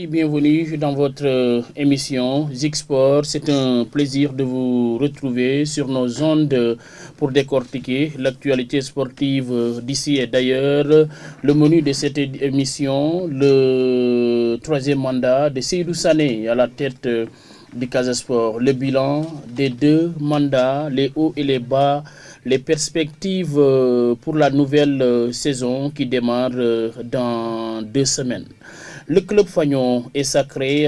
Bienvenue dans votre émission Zik Sport. C'est un plaisir de vous retrouver sur nos ondes pour décortiquer l'actualité sportive d'ici et d'ailleurs. Le menu de cette émission, le troisième mandat de Seydou Sané à la tête du Casa Sport. Le bilan des 2 mandats, les hauts et les bas, les perspectives pour la nouvelle saison qui démarre dans 2 semaines. Le club Fagnon est sacré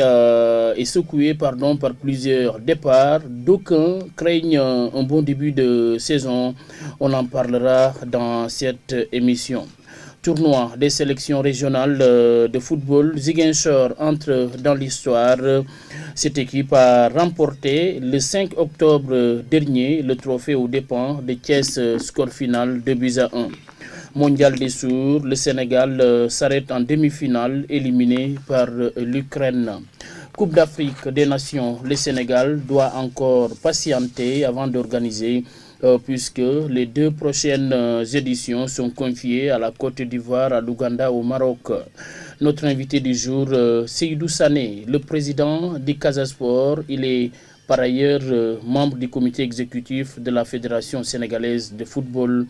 et secoué par plusieurs départs. D'aucuns craignent un bon début de saison. On en parlera dans cette émission. Tournoi des sélections régionales de football. Ziguinchor entre dans l'histoire. Cette équipe a remporté le 5 octobre dernier le trophée aux dépens de Thiès, score final 2-1. Mondial des sourds, le Sénégal s'arrête en demi-finale, éliminé par l'Ukraine. Coupe d'Afrique des Nations, le Sénégal doit encore patienter avant d'organiser puisque les 2 prochaines éditions sont confiées à la Côte d'Ivoire, à l'Ouganda, au Maroc. Notre invité du jour, Seydou Sané, le président du Casa Sport. Il est par ailleurs membre du comité exécutif de la Fédération sénégalaise de football.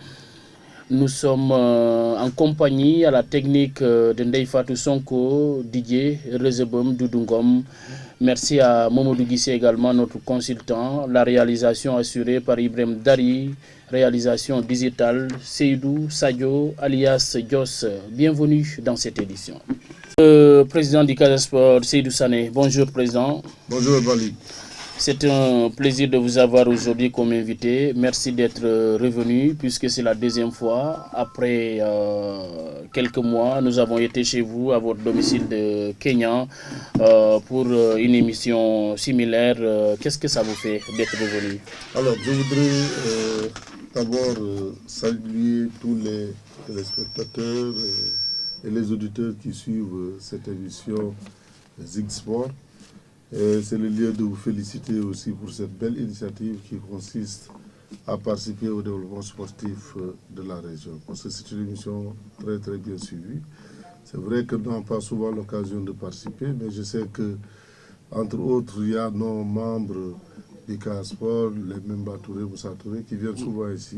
Nous sommes en compagnie à la technique de Ndeye Fatou Sonko, Didier Rezebom Doudungom. Merci à Momodou Guissé également, notre consultant. La réalisation assurée par Ibrahim Dari, réalisation digitale Seydou Sadio alias Dios. Bienvenue dans cette édition. Président du Casa Sport, Seydou Sané. Bonjour président. Bonjour Bali. C'est un plaisir de vous avoir aujourd'hui comme invité. Merci d'être revenu puisque c'est la 2e fois. Après quelques mois, nous avons été chez vous à votre domicile de Kenya pour une émission similaire. Qu'est-ce que ça vous fait d'être revenu? Alors, je voudrais d'abord saluer tous les téléspectateurs et les auditeurs qui suivent cette émission Zik Sport. C'est le lieu de vous féliciter aussi pour cette belle initiative qui consiste à participer au développement sportif de la région. Parce que c'est une émission très très bien suivie. C'est vrai que nous n'avons pas souvent l'occasion de participer, mais je sais que, entre autres, il y a nos membres du Casa Sport, les Memba Touré, Moussa Touré, qui viennent souvent ici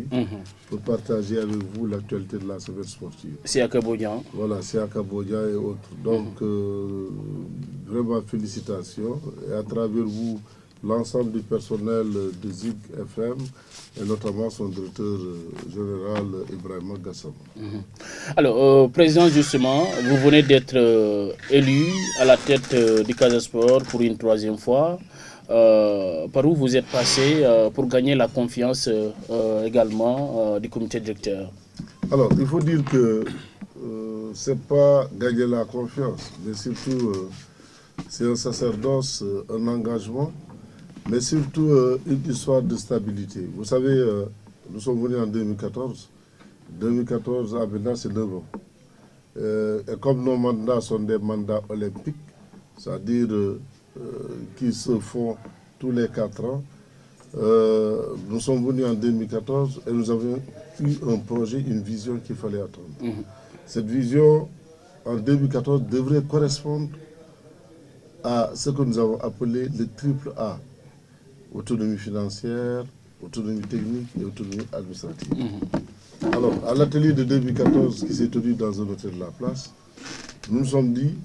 pour partager avec vous l'actualité de la semaine sportive. C'est à Kabodjan. Voilà, c'est à Kabodjan et autres. Donc, vraiment félicitations. Et à travers vous, l'ensemble du personnel de Zik FM, et notamment son directeur général Ibrahim Gassam. Alors, président, justement, vous venez d'être élu à la tête du Casa Sport pour une 3e fois. Par où vous êtes passé pour gagner la confiance également du comité directeur? Alors, il faut dire que c'est pas gagner la confiance, mais surtout c'est un sacerdoce, un engagement, mais surtout une histoire de stabilité. Vous savez, nous sommes venus en 2014. 2014 à maintenant, c'est 9 ans. Et comme nos mandats sont des mandats olympiques, c'est-à-dire qui se font tous les 4 ans, nous sommes venus en 2014 et nous avons eu un projet, une vision qu'il fallait attendre. Cette vision, en 2014, devrait correspondre à ce que nous avons appelé le triple A. Autonomie financière, autonomie technique et autonomie administrative. Alors, à l'atelier de 2014 qui s'est tenu dans un hôtel de la place, nous nous sommes dit,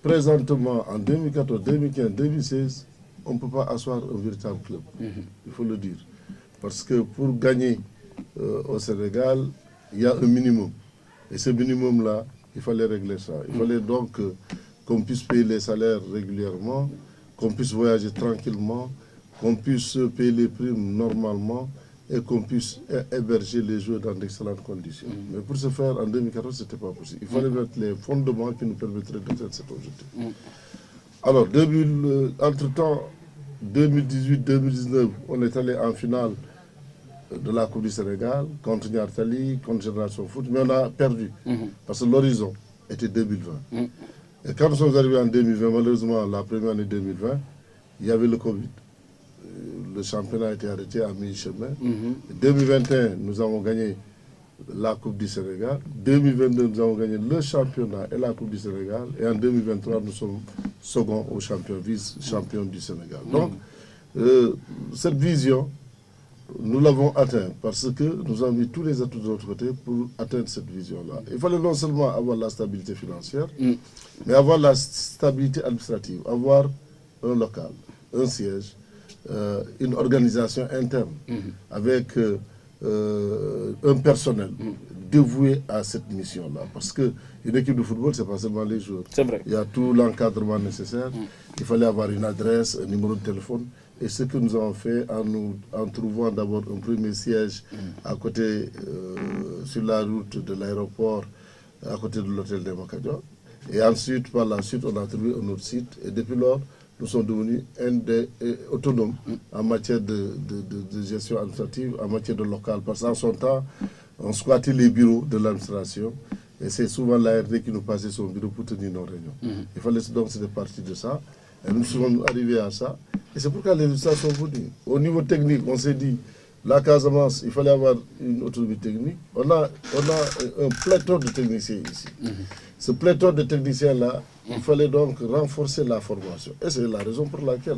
présentement, en 2014, 2015, 2016, on ne peut pas asseoir un véritable club. Il faut le dire. Parce que pour gagner au Sénégal, il y a un minimum. Et ce minimum-là, il fallait régler ça. Il fallait donc qu'on puisse payer les salaires régulièrement, qu'on puisse voyager tranquillement, qu'on puisse payer les primes normalement et qu'on puisse héberger les joueurs dans d'excellentes conditions. Mais pour ce faire, en 2014, ce n'était pas possible. Il fallait mettre les fondements qui nous permettraient d'atteindre cet objectif. Alors, entre-temps, 2018-2019, on est allé en finale de la Coupe du Sénégal contre Niartali, contre Génération Foot, mais on a perdu parce que l'horizon était 2020. Et quand nous sommes arrivés en 2020, malheureusement, la première année 2020, il y avait le Covid. Le championnat a été arrêté à mi-chemin. 2021, nous avons gagné la Coupe du Sénégal. 2022, nous avons gagné le championnat et la Coupe du Sénégal. Et en 2023, nous sommes second au champion, vice-champion du Sénégal. Donc, cette vision, nous l'avons atteinte parce que nous avons mis tous les atouts de notre côté pour atteindre cette vision-là. Il fallait non seulement avoir la stabilité financière, mais avoir la stabilité administrative, avoir un local, un siège, une organisation interne avec un personnel dévoué à cette mission-là. Parce qu'une équipe de football, ce n'est pas seulement les joueurs. C'est vrai. Il y a tout l'encadrement nécessaire. Il fallait avoir une adresse, un numéro de téléphone. Et ce que nous avons fait en trouvant d'abord un premier siège à côté, sur la route de l'aéroport, à côté de l'hôtel de Makadjo. Et ensuite, par la suite, on a trouvé un autre site. Et depuis lors, nous sommes devenus autonomes en matière de gestion administrative, en matière de local. Parce qu'en son temps, on squattait les bureaux de l'administration. Et c'est souvent l'ARD qui nous passait son bureau pour tenir nos réunions. Il fallait donc se départir de ça. Et nous sommes arrivés à ça. Et c'est pourquoi les résultats sont venus. Au niveau technique, on s'est dit, la Casamance, il fallait avoir une autonomie technique. On a un pléthore de techniciens ici. Ce pléthore de techniciens-là, il fallait donc renforcer la formation. Et c'est la raison pour laquelle,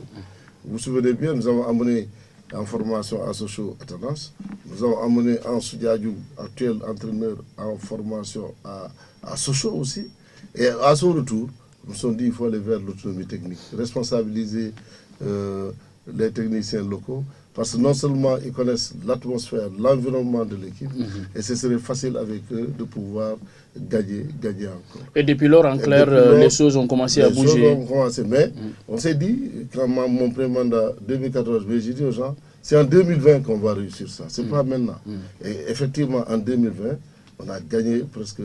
vous vous souvenez bien, nous avons amené en formation à Sochaux à Tendance. Nous avons amené en Soudiadou, actuel entraîneur en formation à Sochaux aussi. Et à son retour, nous nous sommes dit qu'il faut aller vers l'autonomie technique, responsabiliser les techniciens locaux, parce que non seulement ils connaissent l'atmosphère, l'environnement de l'équipe, et ce serait facile avec eux de pouvoir gagner encore. Et depuis lors, en clair, les choses ont commencé à bouger. Les choses ont commencé, mais on s'est dit, quand mon premier mandat 2014, j'ai dit aux gens, c'est en 2020 qu'on va réussir ça, c'est pas maintenant. Et effectivement, en 2020, on a gagné presque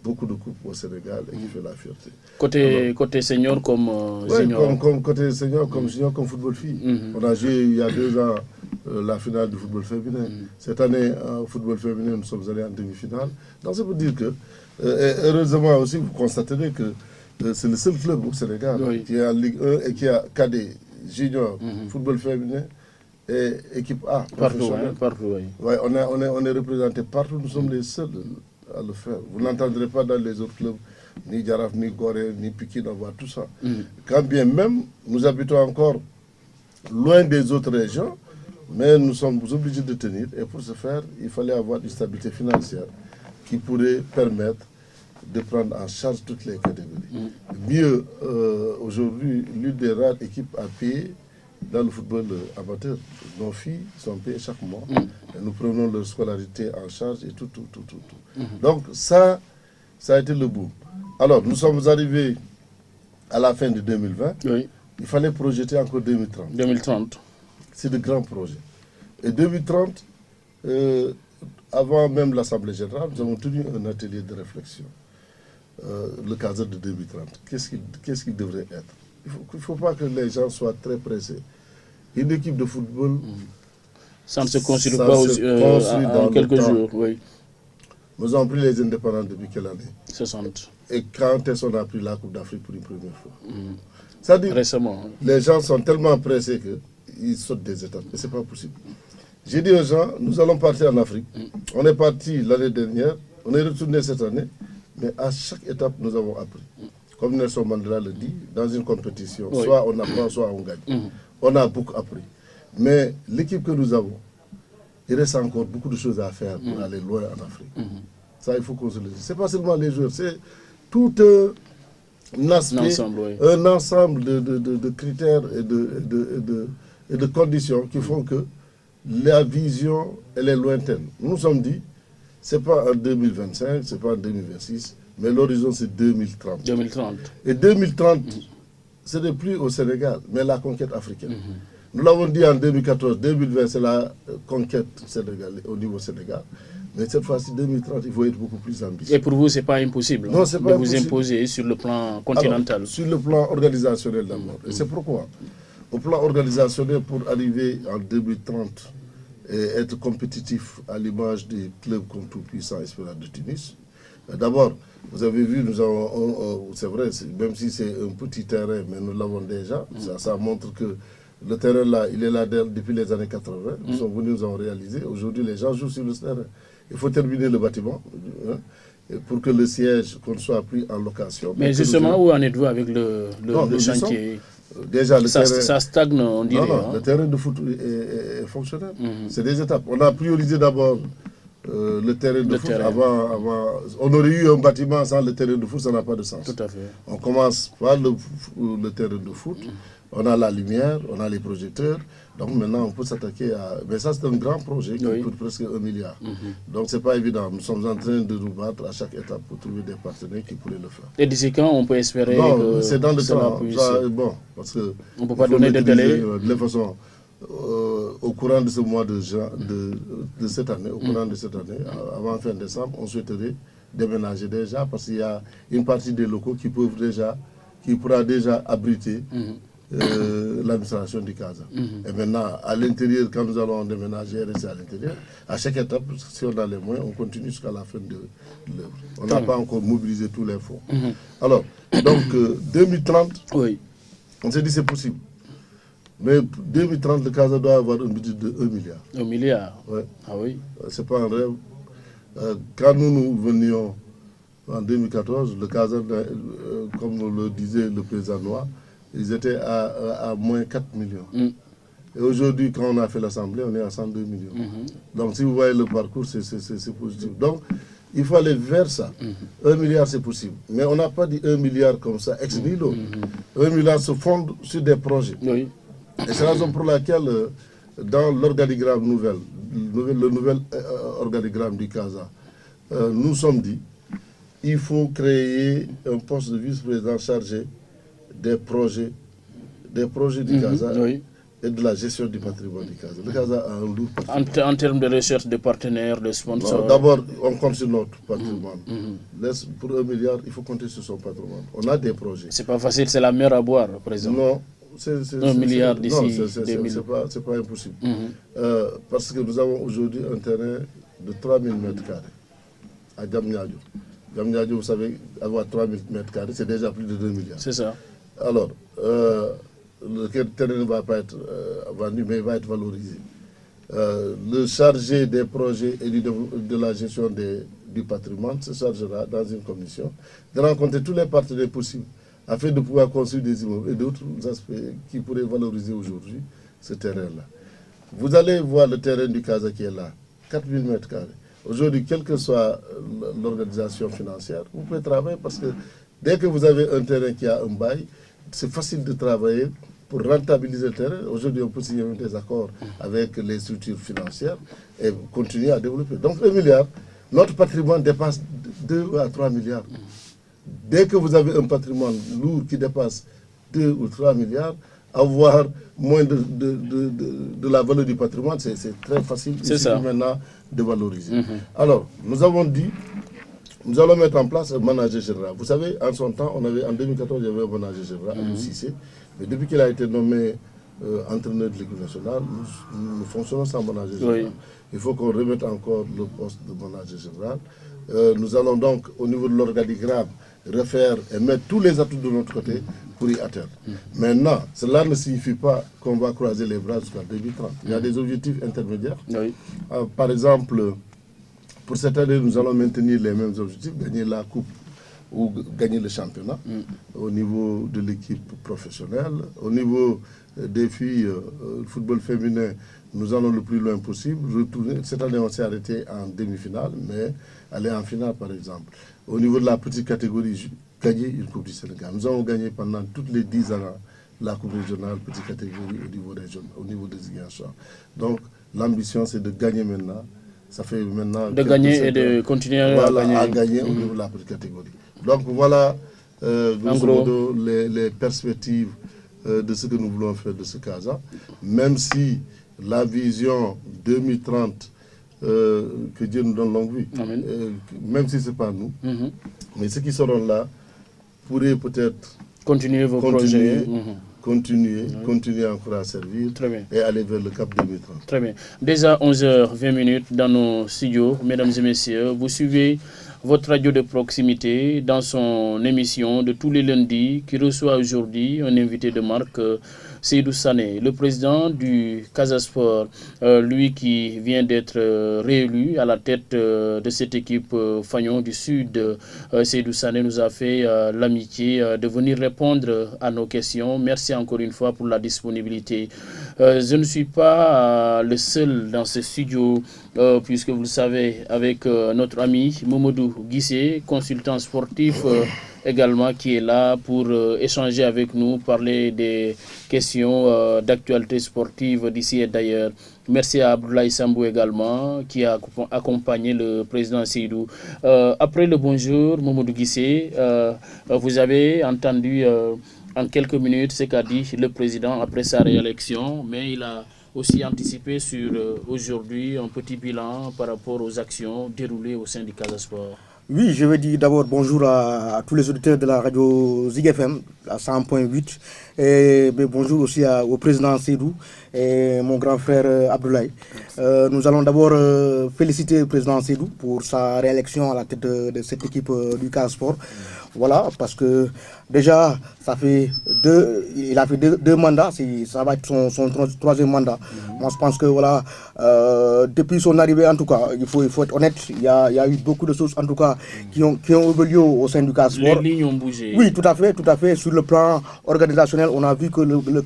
beaucoup de coupes au Sénégal et qui fait la fierté. Côté senior comme junior. Côté senior comme junior, comme football fille. On a joué il y a 2 ans la finale du football féminin. Cette année, en football féminin, nous sommes allés en demi-finale. Donc ça veut dire que, heureusement aussi, vous constaterez que c'est le seul club au Sénégal qui est en Ligue 1 et qui a cadet, junior, football féminin et équipe A. Partout, oui. Ouais, on est représenté partout, nous sommes les seuls à le faire. Vous n'entendrez pas dans les autres clubs, ni Djaraf, ni Gorée, ni Pikine, on voit tout ça. Quand bien même, nous habitons encore loin des autres régions, mais nous sommes obligés de tenir. Et pour ce faire, il fallait avoir une stabilité financière qui pourrait permettre de prendre en charge toutes les catégories. Mieux, aujourd'hui, l'une des rares équipes à payer dans le football amateur. Nos filles sont payées chaque mois. Et nous prenons leur scolarité en charge et tout. Donc ça a été le bout. Alors, nous sommes arrivés à la fin de 2020. Oui. Il fallait projeter encore 2030. 2030. C'est de grands projets. Et 2030, avant même l'Assemblée générale, nous avons tenu un atelier de réflexion. Le cadre de 2030. Qu'est-ce qu'il devrait être? Il ne faut pas que les gens soient très pressés. Une équipe de football... Ça ne se construit pas en quelques jours. Oui. Nous avons pris les indépendants depuis quelle année? 60. Et quand est-ce qu'on a pris la Coupe d'Afrique pour une première fois? C'est-à-dire, récemment. Les gens sont tellement pressés qu'ils sautent des étapes. Et ce n'est pas possible. J'ai dit aux gens, nous allons partir en Afrique. On est parti l'année dernière, on est retourné cette année, mais à chaque étape, nous avons appris. Comme Nelson Mandela le dit, dans une compétition, soit on apprend, soit on gagne. On a beaucoup appris. Mais l'équipe que nous avons, il reste encore beaucoup de choses à faire pour aller loin en Afrique. Ça, il faut qu'on se le dise. Ce n'est pas seulement les joueurs, c'est tout un aspect, un ensemble de critères et de conditions qui font que la vision, elle est lointaine. Nous nous sommes dit, ce n'est pas en 2025, ce n'est pas en 2026, mais l'horizon c'est 2030. 2030. Et 2030, ce n'est plus au Sénégal, mais la conquête africaine. Nous l'avons dit en 2014, 2020, c'est la conquête sénégalaise au niveau Sénégal. Mais cette fois-ci, 2030, il faut être beaucoup plus ambitieux. Et pour vous, ce n'est pas impossible non, c'est pas de vous impossible. imposer sur le plan continental? Alors, sur le plan organisationnel d'abord. Et c'est pourquoi, au plan organisationnel, pour arriver en 2030 et être compétitif à l'image des clubs comme tout-puissant Esperance de Tunis, d'abord, vous avez vu, nous avons, c'est vrai, même si c'est un petit terrain, mais nous l'avons déjà. Ça montre que le terrain là, il est là depuis les années 80. Nous sommes venus, nous avons réalisé. Aujourd'hui, les gens jouent sur le terrain. Il faut terminer le bâtiment pour que le siège qu'on soit pris en location. Mais justement, où en êtes-vous avec le chantier? Déjà, le terrain, ça stagne, on dirait. Non, le terrain de foot est fonctionnel. C'est des étapes. On a priorisé d'abord le terrain de foot. Avant, on aurait eu un bâtiment sans le terrain de foot, ça n'a pas de sens. Tout à fait. On commence par le terrain de foot. On a la lumière, on a les projecteurs. Donc maintenant, on peut s'attaquer à... Mais ça, c'est un grand projet qui coûte presque 1 milliard. Donc, ce n'est pas évident. Nous sommes en train de nous battre à chaque étape pour trouver des partenaires qui pourraient le faire. Et d'ici quand on peut espérer que c'est dans le temps. Bon, parce que on ne peut pas donner de délai. De toute façon, au courant de ce mois de cette année, avant fin décembre, on souhaiterait déménager déjà parce qu'il y a une partie des locaux qui pourra déjà abriter l'administration du CASA. Et maintenant, à l'intérieur, quand nous allons déménager et rester à l'intérieur, à chaque étape, si on a les moyens, on continue jusqu'à la fin de l'œuvre. On n'a pas encore mobilisé tous les fonds. Alors, donc, 2030, on s'est dit c'est possible. Mais 2030, le CASA doit avoir un budget de 1 milliard. 1 milliard? Ouais. Ah oui. C'est pas un rêve. Quand nous venions en 2014, le CASA, comme le disait le président Noir, ils étaient à moins 4 millions. Et aujourd'hui, quand on a fait l'Assemblée, on est à 102 millions. Donc, si vous voyez le parcours, c'est positif. Donc, il faut aller vers ça. 1 milliard, c'est possible. Mais on n'a pas dit 1 milliard comme ça, ex nihilo. 1 milliard se fonde sur des projets. Oui. Et c'est la raison pour laquelle, dans l'organigramme le nouvel organigramme du CASA, nous sommes dit, il faut créer un poste de vice-président chargé des projets du CASA et de la gestion du patrimoine du CASA. Le CASA a un lourd patrimoine. En termes de recherche de partenaires, de sponsors? D'abord, on compte sur notre patrimoine. Pour 1 milliard, il faut compter sur son patrimoine. On a des projets. C'est pas facile, c'est la mer à boire, par exemple. Non. 1 milliard d'ici 2000. C'est pas impossible. Parce que nous avons aujourd'hui un terrain de 3000 m² à Diamniadio. Diamniadio, vous savez, avoir 3000 m², c'est déjà plus de 2 milliards. C'est ça. Alors, le terrain ne va pas être vendu, mais il va être valorisé. Le chargé des projets et de la gestion du patrimoine se chargera dans une commission de rencontrer tous les partenaires possibles afin de pouvoir construire des immeubles et d'autres aspects qui pourraient valoriser aujourd'hui ce terrain-là. Vous allez voir le terrain du CASA qui est là, 4000 m². Aujourd'hui, quelle que soit l'organisation financière, vous pouvez travailler parce que dès que vous avez un terrain qui a un bail, c'est facile de travailler pour rentabiliser le terrain. Aujourd'hui, on peut signer des accords avec les structures financières et continuer à développer. Donc, 1 milliard, notre patrimoine dépasse 2 à 3 milliards. Dès que vous avez un patrimoine lourd qui dépasse 2 ou 3 milliards, avoir moins de la valeur du patrimoine, c'est très facile ici maintenant de valoriser. Alors, nous avons dit, nous allons mettre en place un manager général. Vous savez, en son temps, en 2014, il y avait un manager général, Aliou Cissé, mais depuis qu'il a été nommé entraîneur de l'équipe nationale, nous fonctionnons sans manager général. Il faut qu'on remette encore le poste de manager général. Nous allons donc, au niveau de l'organigramme, refaire et mettre tous les atouts de notre côté pour y atteindre. Maintenant, cela ne signifie pas qu'on va croiser les bras jusqu'à 2030. Il y a des objectifs intermédiaires. Par exemple, pour cette année, nous allons maintenir les mêmes objectifs, gagner la coupe ou gagner le championnat au niveau de l'équipe professionnelle. Au niveau des filles, le football féminin, nous allons le plus loin possible. Cette année, on s'est arrêté en demi-finale, mais aller en finale, par exemple. Au niveau de la petite catégorie, gagner une Coupe du Sénégal. Nous avons gagné pendant toutes les 10 ans la Coupe régionale, petite catégorie au niveau régional, au niveau des Ziguinchor. Donc, l'ambition, c'est de gagner maintenant. Ça fait maintenant... De gagner et de continuer à gagner au niveau de la petite catégorie. Donc, voilà, grosso modo, les perspectives de ce que nous voulons faire de ce CASA, même si la vision 2030, que Dieu nous donne longue vie, même si ce n'est pas nous, mais ceux qui seront là pourraient peut-être continuer vos projets. Continuer encore à servir et aller vers le cap 2030. Très bien. Déjà 11h20 dans nos studios, mesdames et messieurs, vous suivez votre radio de proximité dans son émission de tous les lundis qui reçoit aujourd'hui un invité de marque, Seydou Sané, le président du Casa Sport, lui qui vient d'être réélu à la tête de cette équipe Fagnon du Sud. Seydou Sané nous a fait l'amitié de venir répondre à nos questions. Merci encore une fois pour la disponibilité. Je ne suis pas le seul dans ce studio, puisque vous le savez, avec notre ami Momodou Guissé, consultant sportif également, qui est là pour échanger avec nous, parler des questions d'actualité sportive d'ici et d'ailleurs. Merci à Abdoulaye Sambou également, qui a accompagné le président Seydou. Après le bonjour, Momodou Guissé, vous avez entendu en quelques minutes ce qu'a dit le président après sa réélection, mais il a aussi anticipé sur aujourd'hui un petit bilan par rapport aux actions déroulées au sein du Casa Sport. Oui, je veux dire d'abord bonjour à tous les auditeurs de la radio Zig FM à 100.8 et bonjour aussi au président Seydou et mon grand frère Abdoulaye. Nous allons d'abord féliciter le président Seydou pour sa réélection à la tête de cette équipe du Casa Sport. Voilà, parce que déjà, il a fait deux mandats, ça va être son troisième mandat. Moi, je pense que voilà, depuis son arrivée, en tout cas, il faut être honnête, il y a eu beaucoup de choses, en tout cas, qui ont évolué au sein du Casa Sport. Les lignes ont bougé. Oui, tout à fait. Sur le plan organisationnel, on a vu que le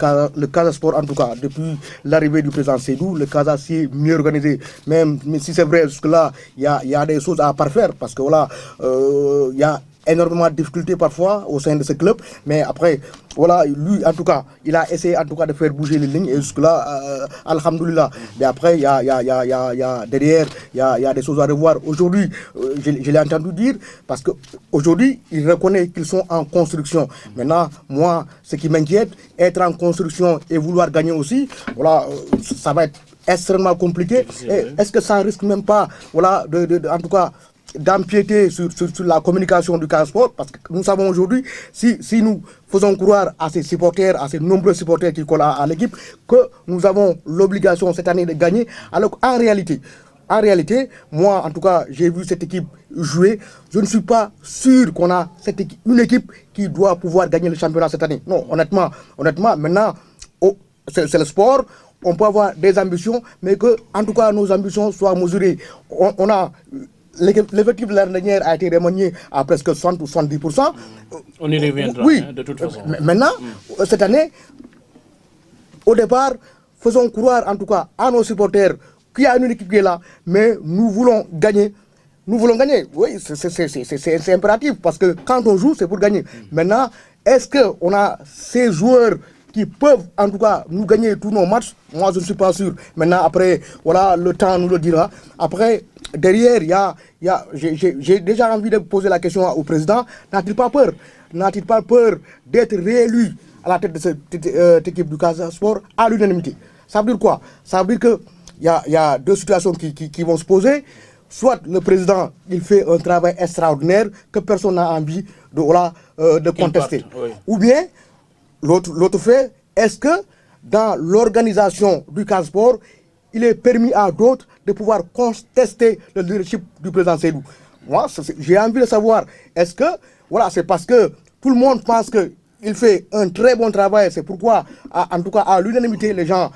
Casa Sport, en tout cas, depuis l'arrivée du président Seydou, le Casa s'est mieux organisé. Même si c'est vrai, jusque-là, il y a des choses à parfaire, parce que voilà, il y a énormément de difficultés parfois au sein de ce club, mais après, voilà, lui, en tout cas, il a essayé en tout cas de faire bouger les lignes, et jusque-là, alhamdoulilah. Mais après, il y a derrière, il y a des choses à revoir. Aujourd'hui, je l'ai entendu dire, parce qu'aujourd'hui, il reconnaît qu'ils sont en construction. Maintenant, moi, ce qui m'inquiète, être en construction et vouloir gagner aussi, voilà, ça va être extrêmement compliqué. Est-ce que ça risque même pas, voilà, en tout cas, d'empiéter sur la communication du Casa Sport, parce que nous savons aujourd'hui, si nous faisons croire à ces supporters, à ces nombreux supporters qui collent à l'équipe, que nous avons l'obligation cette année de gagner, alors qu'en réalité, moi en tout cas, j'ai vu cette équipe jouer, je ne suis pas sûr qu'on a une équipe qui doit pouvoir gagner le championnat cette année. Non, honnêtement, maintenant, c'est le sport, on peut avoir des ambitions, mais que en tout cas nos ambitions soient mesurées. On a l'effectif de l'année dernière a été remanié à presque 60 ou 70%. On y reviendra, oui, de toute façon. Maintenant, cette année, au départ, faisons croire en tout cas à nos supporters qu'il y a une équipe qui est là, mais nous voulons gagner. Oui, c'est impératif, parce que quand on joue, c'est pour gagner. Maintenant, est-ce qu'on a ces joueurs qui peuvent en tout cas nous gagner tous nos matchs? Moi, je ne suis pas sûr. Maintenant, après, voilà, le temps nous le dira. Après, derrière, j'ai déjà envie de poser la question au président. N'a-t-il pas peur d'être réélu à la tête de cette équipe du Casa Sport à l'unanimité? Ça veut dire quoi? Ça veut dire qu'il y a deux situations qui vont se poser. Soit le président, il fait un travail extraordinaire que personne n'a envie de contester. Oui. Ou bien, l'autre fait, est-ce que dans l'organisation du Casa Sport, il est permis à d'autres de pouvoir contester le leadership du président Seydou? Moi, j'ai envie de savoir, est-ce que, voilà, c'est parce que tout le monde pense qu'il fait un très bon travail, c'est pourquoi, en tout cas, à l'unanimité, les gens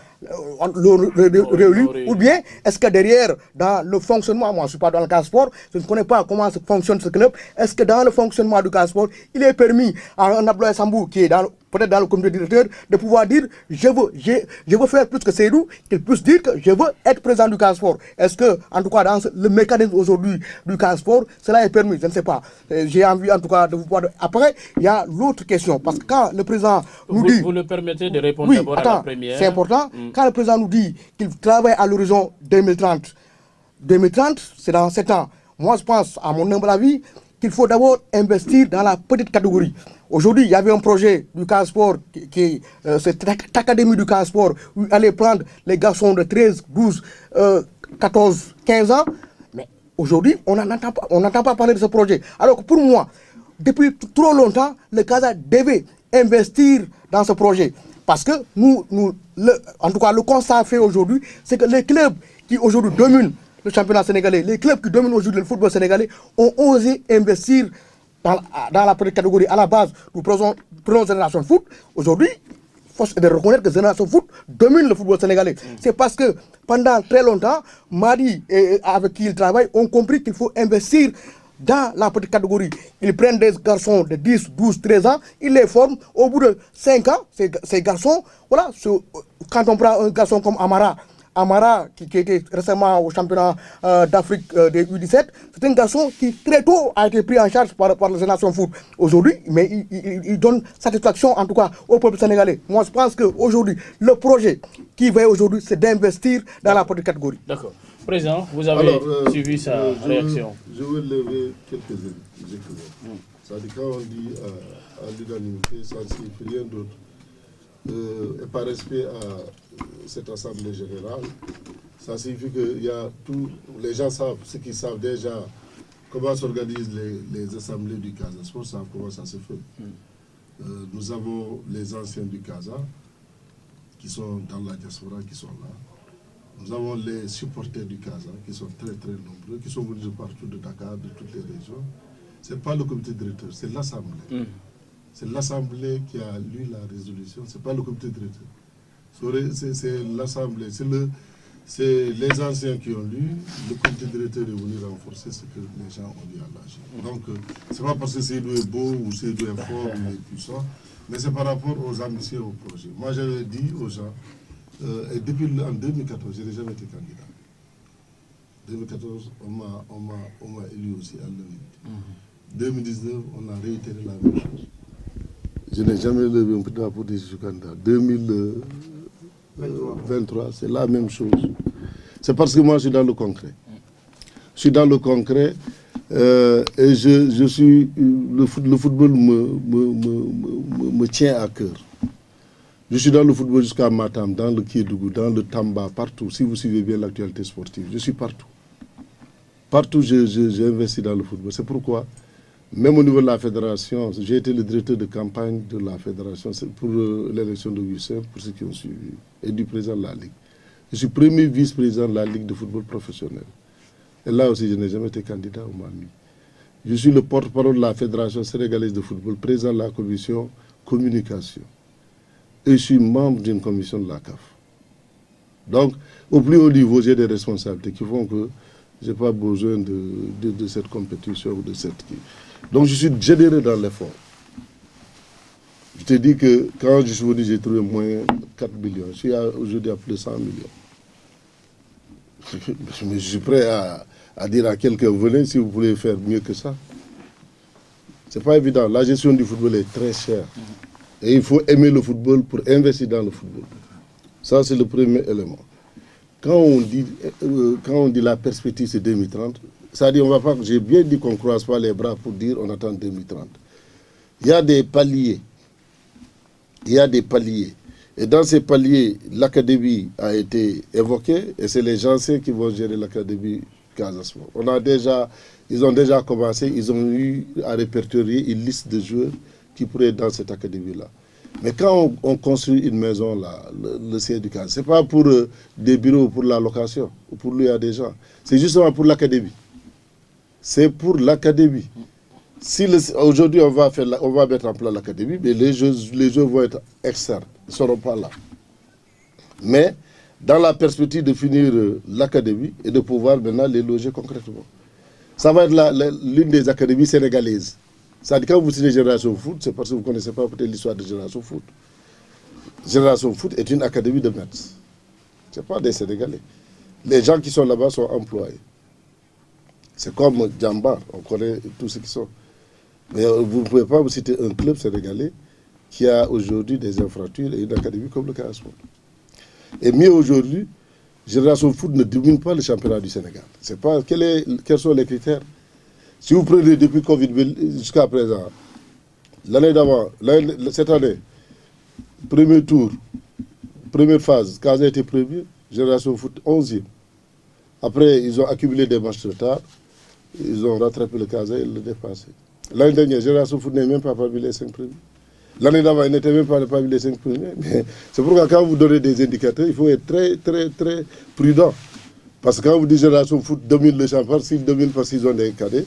l'ont réélu, ou bien est-ce que derrière, dans le fonctionnement, moi je ne suis pas dans le Casa Sport, je ne connais pas comment fonctionne ce club, est-ce que dans le fonctionnement du Casa Sport, il est permis à un Abdoulaye Sambou qui est peut-être dans le comité directeur, de pouvoir dire je veux faire plus que Seydou, qu'il puisse dire que je veux être président du Casa Sport. Est-ce que, en tout cas, dans le mécanisme aujourd'hui du Casa Sport, cela est permis? Je ne sais pas. J'ai envie, en tout cas, de vous voir. Après, il y a l'autre question, parce que quand le président nous dit... Vous le permettez de répondre d'abord à la première. C'est important. Quand le président nous dit qu'il travaille à l'horizon 2030, c'est dans 7 ans. Moi, je pense, à mon humble avis, qu'il faut d'abord investir dans la petite catégorie. Aujourd'hui, il y avait un projet du Casa Sport, cette académie du Casa Sport, où il allait prendre les garçons de 13, 12, 14, 15 ans. Mais aujourd'hui, on n'entend pas parler de ce projet. Alors que pour moi, depuis trop longtemps, le Casa devait investir dans ce projet. Parce que en tout cas, le constat fait aujourd'hui, c'est que les clubs qui aujourd'hui dominent le championnat sénégalais, les clubs qui dominent aujourd'hui le football sénégalais ont osé investir dans la petite catégorie. À la base, nous prenons Génération Foot. Aujourd'hui, force est de reconnaître que Génération Foot domine le football sénégalais. C'est parce que pendant très longtemps, Madi et avec qui il travaille ont compris qu'il faut investir dans la petite catégorie. Ils prennent des garçons de 10, 12, 13 ans, ils les forment. Au bout de 5 ans, ces garçons, voilà, quand on prend un garçon comme Amara, qui est récemment au championnat d'Afrique des U17, c'est un garçon qui très tôt a été pris en charge par la Génération Foot. Aujourd'hui, mais il donne satisfaction en tout cas au peuple sénégalais. Moi, je pense qu'aujourd'hui, le projet qui va aujourd'hui, c'est d'investir dans la petite catégorie. D'accord. Président, vous avez suivi sa réaction. Je veux lever quelques éléments. C'est-à-dire quand on dit à l'unanimité, ça ne signifie rien d'autre. Et par respect à cette assemblée générale, ça signifie que les gens savent, ceux qui savent déjà comment s'organisent les assemblées du Casa Sport, savent comment ça se fait. Nous avons les anciens du Casa qui sont dans la diaspora, qui sont là. Nous avons les supporters du Casa qui sont très très nombreux, qui sont venus de partout, de Dakar, de toutes les régions. Ce n'est pas le comité directeur, c'est l'Assemblée. C'est l'Assemblée qui a lu la résolution, ce n'est pas le comité directeur. C'est l'Assemblée, c'est les anciens qui ont lu, le comité directeur est venu renforcer ce que les gens ont dit à l'âge. Donc, ce n'est pas parce que Seydou est beau ou Seydou est fort ou est puissant, mais c'est par rapport aux ambitions et aux projets. Moi, j'avais dit aux gens, et depuis en 2014, je n'ai jamais été candidat. En 2014, on m'a élu aussi à l'unanimité. 2019, on a réitéré la même chose. Je n'ai jamais levé un petit drapeau de je suis candidat. 2023, c'est la même chose. C'est parce que moi, je suis dans le concret. Je suis dans le concret et je suis, le football me tient à cœur. Je suis dans le football jusqu'à Matam, dans le Kédougou, dans le Tamba, partout. Si vous suivez bien l'actualité sportive, je suis partout. Partout, j'ai investi dans le football. C'est pourquoi, même au niveau de la fédération, j'ai été le directeur de campagne de la fédération pour l'élection de Wissem, pour ceux qui ont suivi, et du président de la Ligue. Je suis premier vice-président de la Ligue de football professionnel. Et là aussi, je n'ai jamais été candidat au Mali. Je suis le porte-parole de la Fédération sénégalaise de football, président de la commission communication. Et je suis membre d'une commission de la CAF. Donc, au plus haut niveau, j'ai des responsabilités qui font que je n'ai pas besoin de cette compétition ou de cette... Donc, je suis généreux dans l'effort. Je te dis que quand je suis venu, j'ai trouvé moins 4 millions. Je suis aujourd'hui à plus de 100 millions. Je suis prêt à dire à quelqu'un, venez si vous voulez faire mieux que ça. Ce n'est pas évident. La gestion du football est très chère. Et il faut aimer le football pour investir dans le football. Ça, c'est le premier élément. Quand on dit la perspective, c'est 2030, ça dit, on va pas. J'ai bien dit qu'on ne croise pas les bras pour dire on attend 2030. Il y a des paliers. Il y a des paliers. Et dans ces paliers, l'académie a été évoquée et c'est les anciens qui vont gérer l'académie Casa Sport. Ils ont déjà commencé, ils ont eu à répertorier une liste de joueurs qui pourraient être dans cette académie-là. Mais quand on construit une maison, là, le siège du Casa, ce n'est pas pour des bureaux, pour la location, ou pour louer à des gens. C'est justement pour l'académie. C'est pour l'académie. Si aujourd'hui on va mettre en place l'académie, mais les jeux vont être externes, ils ne seront pas là. Mais dans la perspective de finir l'académie et de pouvoir maintenant les loger concrètement. Ça va être l'une des académies sénégalaises. C'est-à-dire quand vous signez Génération Foot, c'est parce que vous ne connaissez pas peut-être l'histoire de Génération Foot. Génération Foot est une académie de Metz. Ce n'est pas des Sénégalais. Les gens qui sont là-bas sont employés. C'est comme Djambar, on connaît tous ceux qui sont. Mais vous ne pouvez pas vous citer un club sénégalais qui a aujourd'hui des infrastructures et une académie comme le Casa Sport. Et mieux aujourd'hui, Génération Foot ne domine pas le championnat du Sénégal. C'est pas, quels sont les critères? Si vous prenez depuis Covid jusqu'à présent, l'année d'avant, cette année, premier tour, première phase, Casa était premier, Génération Foot 11e. Après, ils ont accumulé des matchs de retard, ils ont rattrapé le Casa et le dépassé. L'année dernière, Génération Foot n'est même pas parmi les 5 premiers. L'année d'avant, il n'était même pas parmi les 5 premiers. C'est pourquoi quand vous donnez des indicateurs, il faut être très, très, très prudent. Parce que quand vous dites Génération Foot domine le championnat, s'ils dominent parce qu'ils ont des cadets,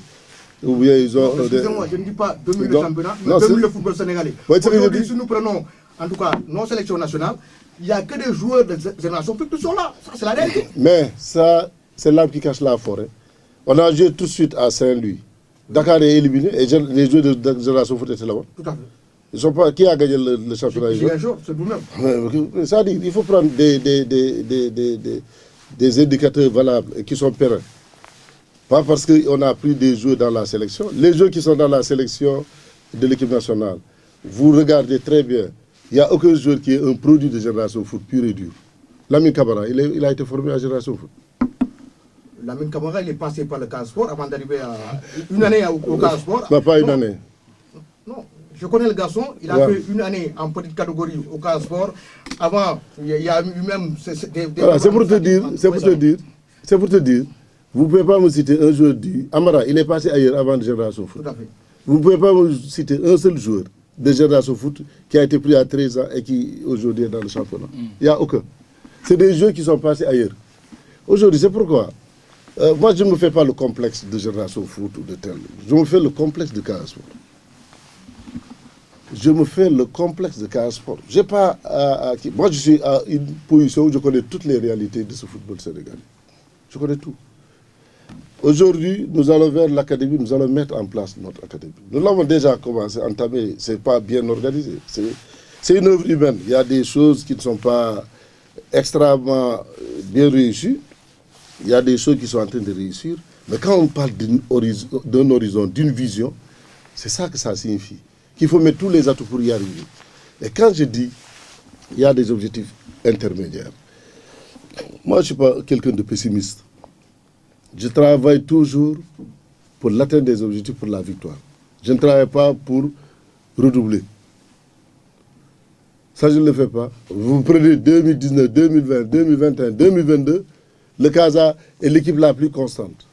ou bien ils ont... Excusez-moi, je ne dis pas domine le championnat, mais domine le football sénégalais. Aujourd'hui, si nous prenons, en tout cas, nos sélections nationales, il n'y a que des joueurs de Génération Foot qui sont là. Ça, c'est la réalité. Mais ça, c'est l'arbre qui cache la forêt. On a joué tout de suite à Saint-Louis. Dakar est éliminé et les joueurs de Génération Foot étaient là-bas. Tout à fait. Ils sont pas, qui a gagné le championnat? C'est vous-même. Ça dit, il faut prendre des indicateurs valables et qui sont pérennes. Pas parce qu'on a pris des joueurs dans la sélection. Les joueurs qui sont dans la sélection de l'équipe nationale, vous regardez très bien, il n'y a aucun joueur qui est un produit de Génération Foot pur et dur. Lamine Camara, il a été formé à Génération Foot. Lamine Camara, il est passé par le Casa Sport avant d'arriver à une année au Casa Sport. Pas une année. Non, je connais le garçon, il a fait une année en petite catégorie au Casa Sport. Avant, il y a eu même des... Voilà, c'est pour te dire, vous ne pouvez pas me citer un joueur du... Amara, il est passé ailleurs avant de Génération Foot. Tout à fait. Vous ne pouvez pas me citer un seul joueur de Génération Foot qui a été pris à 13 ans et qui aujourd'hui est dans le championnat. Il n'y a aucun. C'est des joueurs qui sont passés ailleurs. Aujourd'hui, c'est pourquoi moi, je ne me fais pas le complexe de Génération Foot ou de tel. Je me fais le complexe de Casa Sport. Je me fais le complexe de Casa Sport. J'ai pas moi, je suis à une position où je connais toutes les réalités de ce football sénégalais. Je connais tout. Aujourd'hui, nous allons vers l'académie, nous allons mettre en place notre académie. Nous l'avons déjà commencé, entamé, ce n'est pas bien organisé. C'est une œuvre humaine. Il y a des choses qui ne sont pas extrêmement bien réussies. Il y a des choses qui sont en train de réussir. Mais quand on parle d'un horizon, d'une vision, c'est ça que ça signifie. Qu'il faut mettre tous les atouts pour y arriver. Et quand je dis il y a des objectifs intermédiaires, moi je ne suis pas quelqu'un de pessimiste. Je travaille toujours pour l'atteinte des objectifs, pour la victoire. Je ne travaille pas pour redoubler. Ça, je ne le fais pas. Vous prenez 2019, 2020, 2021, 2022, le Casa est l'équipe la plus constante.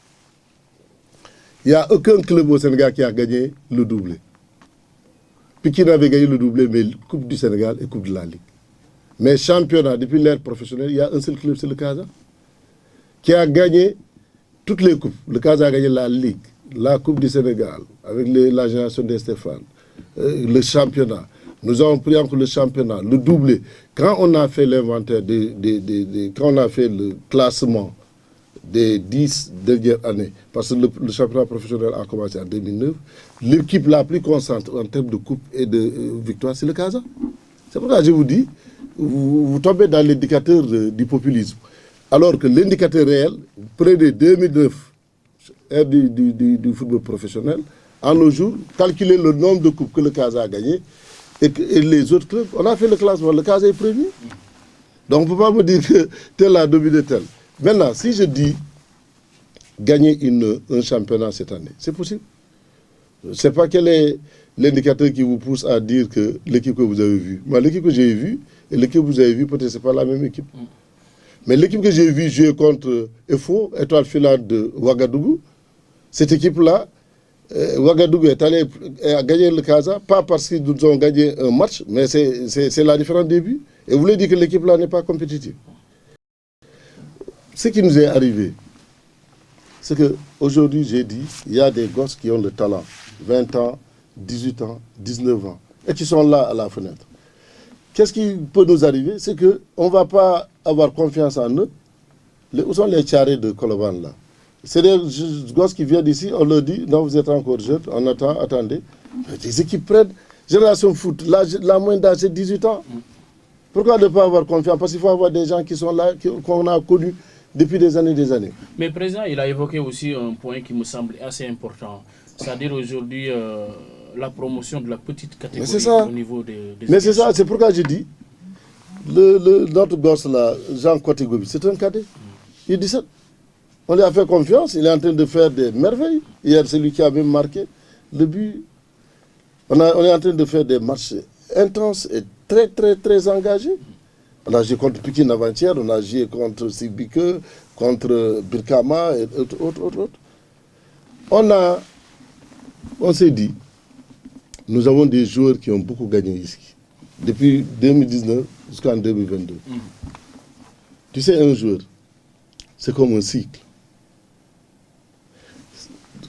Il n'y a aucun club au Sénégal qui a gagné le doublé. Puis qui n'avait gagné le doublé, mais Coupe du Sénégal et Coupe de la Ligue. Mais championnat, depuis l'ère professionnelle, il y a un seul club, c'est le Casa, qui a gagné toutes les coupes. Le Casa a gagné la Ligue, la Coupe du Sénégal, avec la génération de Stéphane, le championnat. Nous avons pris encore le championnat, le doublé. Quand on a fait l'inventaire, quand on a fait le classement des 10 dernières années, parce que le championnat professionnel a commencé en 2009, l'équipe la plus constante en termes de coupe et de victoire, c'est le Casa. C'est pour ça que je vous dis, vous tombez dans l'indicateur du populisme. Alors que l'indicateur réel, près de 2009, ère du football professionnel, en nos jours, calculer le nombre de coupes que le Casa a gagné et les autres clubs, on a fait le classement, le Casa est premier. Donc on ne peut pas me dire que tel a dominé tel. Maintenant, si je dis gagner un championnat cette année, c'est possible. Je ne sais pas quel est l'indicateur qui vous pousse à dire que l'équipe que vous avez vue. Moi, l'équipe que j'ai vue et l'équipe que vous avez vue, peut-être ce n'est pas la même équipe. Mais l'équipe que j'ai vue jouer contre EFO, Étoile Filante de Ouagadougou, cette équipe-là, Ouagadougou a gagné le Casa, pas parce qu'ils nous ont gagné un match, mais c'est la différence des buts. Et vous voulez dire que l'équipe-là n'est pas compétitive. Ce qui nous est arrivé, c'est qu'aujourd'hui, j'ai dit, il y a des gosses qui ont le talent, 20 ans, 18 ans, 19 ans, et qui sont là à la fenêtre. Qu'est-ce qui peut nous arriver? C'est qu'on ne va pas avoir confiance en eux. Où sont les charrés de Koloban là? C'est des gosses qui viennent d'ici, on leur dit, non, vous êtes encore jeune, on attend, attendez. Les équipes prennent, Génération Foot, la moyenne d'âge c'est 18 ans. Pourquoi ne pas avoir confiance? Parce qu'il faut avoir des gens qui sont là, qu'on a connus depuis des années et des années. Mais Président, il a évoqué aussi un point qui me semble assez important. C'est-à-dire aujourd'hui la promotion de la petite catégorie au niveau des Mais c'est ça, c'est pourquoi je dis, notre gosse là, Jean Kotegobi, c'est un cadet. Il est 17. On lui a fait confiance, il est en train de faire des merveilles. Hier, c'est lui qui a même marqué le but. On est en train de faire des matchs intenses et très, très, très engagés. On a joué contre Pikine avant-hier, on a joué contre Sibike, contre Birkama et autres. On s'est dit, nous avons des joueurs qui ont beaucoup gagné ici, depuis 2019 jusqu'en 2022. Tu sais, un joueur, c'est comme un cycle.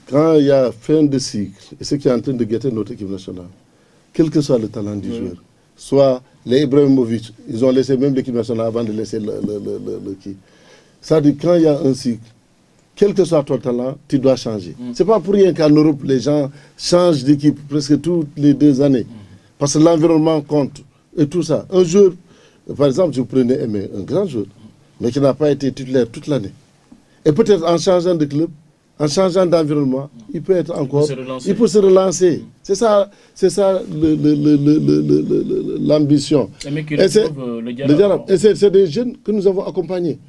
Quand il y a fin de cycle, et ce qui est en train de guetter notre équipe nationale, quel que soit le talent du joueur, soit les Ibrahimovic, ils ont laissé même l'équipe nationale avant de laisser le qui. Ça dit, quand il y a un cycle, quel que soit ton talent, tu dois changer. Ce n'est pas pour rien qu'en Europe, les gens changent d'équipe presque toutes les 2 années. Parce que l'environnement compte et tout ça. Un joueur, par exemple, je prenais Aimé, un grand joueur, mais qui n'a pas été titulaire toute l'année. Et peut-être en changeant de club, en changeant d'environnement, il peut être encore... Il peut se relancer. C'est ça l'ambition. Et c'est des jeunes que nous avons accompagnés.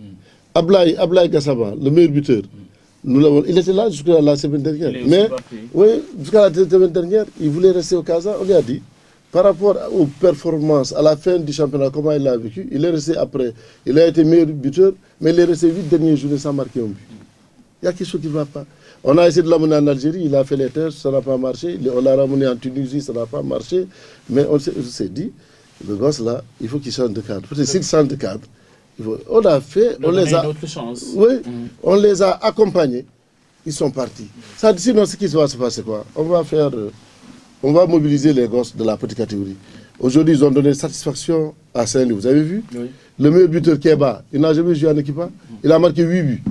Ablaye Gassama, le meilleur buteur, il était là jusqu'à la semaine dernière. Mais oui, jusqu'à la semaine dernière, il voulait rester au Casa. On lui a dit, par rapport aux performances, à la fin du championnat, comment il l'a vécu, il est resté après. Il a été meilleur buteur, mais il est resté 8 dernières journées sans marquer un but. Il y a quelque chose qui ne va pas. On a essayé de l'amener en Algérie, il a fait les tests, ça n'a pas marché. On l'a ramené en Tunisie, ça n'a pas marché. Mais on s'est dit, le gosse là, il faut qu'il change de cadre. Parce que s'il change de cadre, on a fait, on les a, oui, on les a accompagnés, ils sont partis. Ça, sinon, ce qui va se passer, quoi, on va mobiliser les gosses de la petite catégorie. Aujourd'hui, ils ont donné satisfaction à Saint-Louis. Vous avez vu? Oui. Le meilleur buteur Keba, il n'a jamais joué en équipe. Il a marqué 8 buts.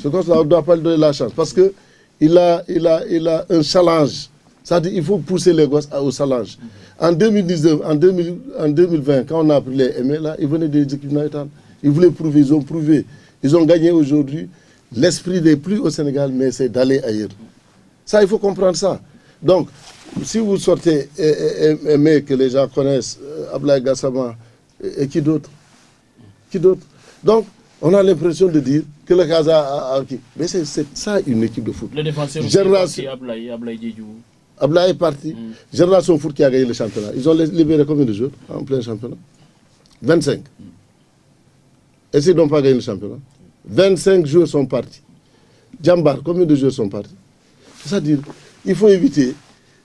Ce gosse-là, on ne doit pas lui donner la chance parce qu'il a un challenge. C'est-à-dire qu'il faut pousser les gosses au challenge. En 2019, en 2020, quand on a pris les ML, là, ils venaient des équipes naïtanes. Ils voulaient prouver, ils ont prouvé. Ils ont gagné aujourd'hui. L'esprit n'est plus au Sénégal, mais c'est d'aller ailleurs. Ça, il faut comprendre ça. Donc, si vous sortez Aimé, que les gens connaissent, Ablaye Gassama, et qui d'autre? Donc, on a l'impression de dire que le Casa a... Mais c'est ça une équipe de foot. Le défenseur aussi, Ablaye Diédhiou. Ablaye est parti. Génération Foot qui a gagné le championnat. Ils ont libéré combien de joueurs en plein championnat? 25. Et s'ils n'ont pas gagné le championnat? 25 joueurs sont partis. Djambar, combien de joueurs sont partis? C'est-à-dire, il faut éviter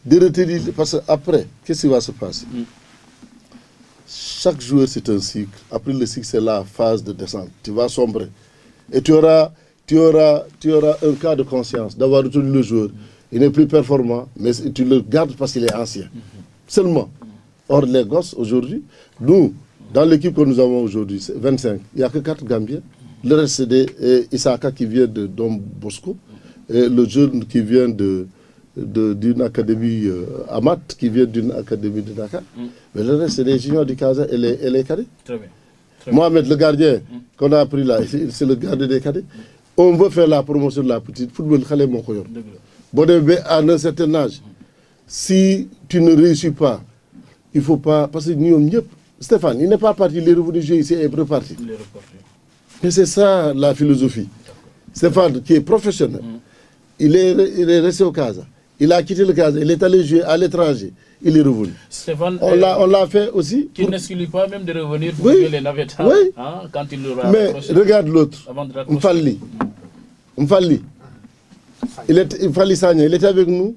de retenir... Parce qu'après, qu'est-ce qui va se passer? Chaque joueur, c'est un cycle. Après le cycle, c'est la phase de descente. Tu vas sombrer. Et tu auras un cas de conscience d'avoir retenu le joueur. Il n'est plus performant, mais tu le gardes parce qu'il est ancien. Seulement. Or, les gosses, aujourd'hui, nous, dans l'équipe que nous avons aujourd'hui, c'est 25. Il n'y a que 4 Gambiens. Le reste, c'est des Isaka qui vient de Dom Bosco. Et le jeune qui vient d'une académie Amat, qui vient d'une académie de Dakar. Mais le reste, c'est des juniors du Casa et les cadets. Très bien. Mohamed, le gardien qu'on a pris là, c'est le gardien des cadets. On veut faire la promotion de la petite football. À un certain âge, si tu ne réussis pas, il ne faut pas... Parce que nous, Stéphane, il n'est pas parti, il est revenu jouer ici et il est reparti. Mais c'est ça la philosophie. Stéphane, qui est professionnel, il est resté au Casa. Il a quitté le Casa, il est allé jouer à l'étranger. Il est revenu. Stéphane, on l'a fait aussi. Qui n'exclut pas même de revenir pour jouer les navettes. Oui. Hein, quand il aura mais regarde l'autre. Mfali. Mfali Sagna, il était avec nous.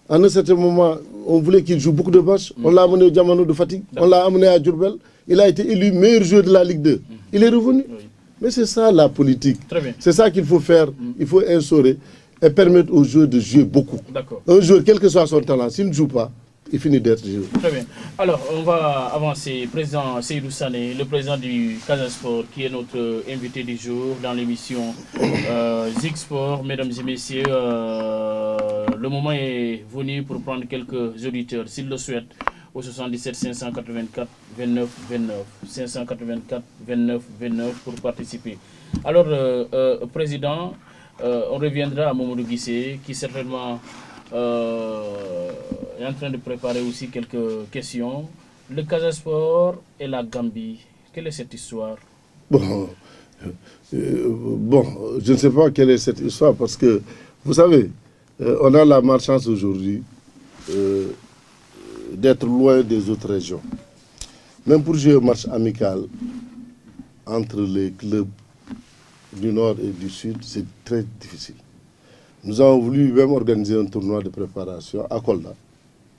À un certain moment, on voulait qu'il joue beaucoup de matchs. On l'a amené au Diamano de Fatigue. On l'a amené à Djurbel. Il a été élu meilleur joueur de la Ligue 2. Il est revenu. Oui. Mais c'est ça la politique. C'est ça qu'il faut faire. Il faut instaurer et permettre aux joueurs de jouer beaucoup. Un joueur, quel que soit son talent, s'il ne joue pas, il finit d'être joueur. Très bien. Alors, on va avancer. Président Seydou Sané, le président du Casa Sport, qui est notre invité du jour dans l'émission Zik Sport. Mesdames et messieurs, le moment est venu pour prendre quelques auditeurs, s'ils le souhaitent, au 77 584 29 29. 584 29 29 pour participer. Alors, président, on reviendra à Mamadou Guissé, qui certainement est en train de préparer aussi quelques questions. Le Casa Sport et la Gambie, quelle est cette histoire? Bon, Bon, je ne sais pas quelle est cette histoire parce que, vous savez, on a la malchance aujourd'hui d'être loin des autres régions. Même pour jouer un match amical entre les clubs du Nord et du Sud, c'est très difficile. Nous avons voulu même organiser un tournoi de préparation à Kolda,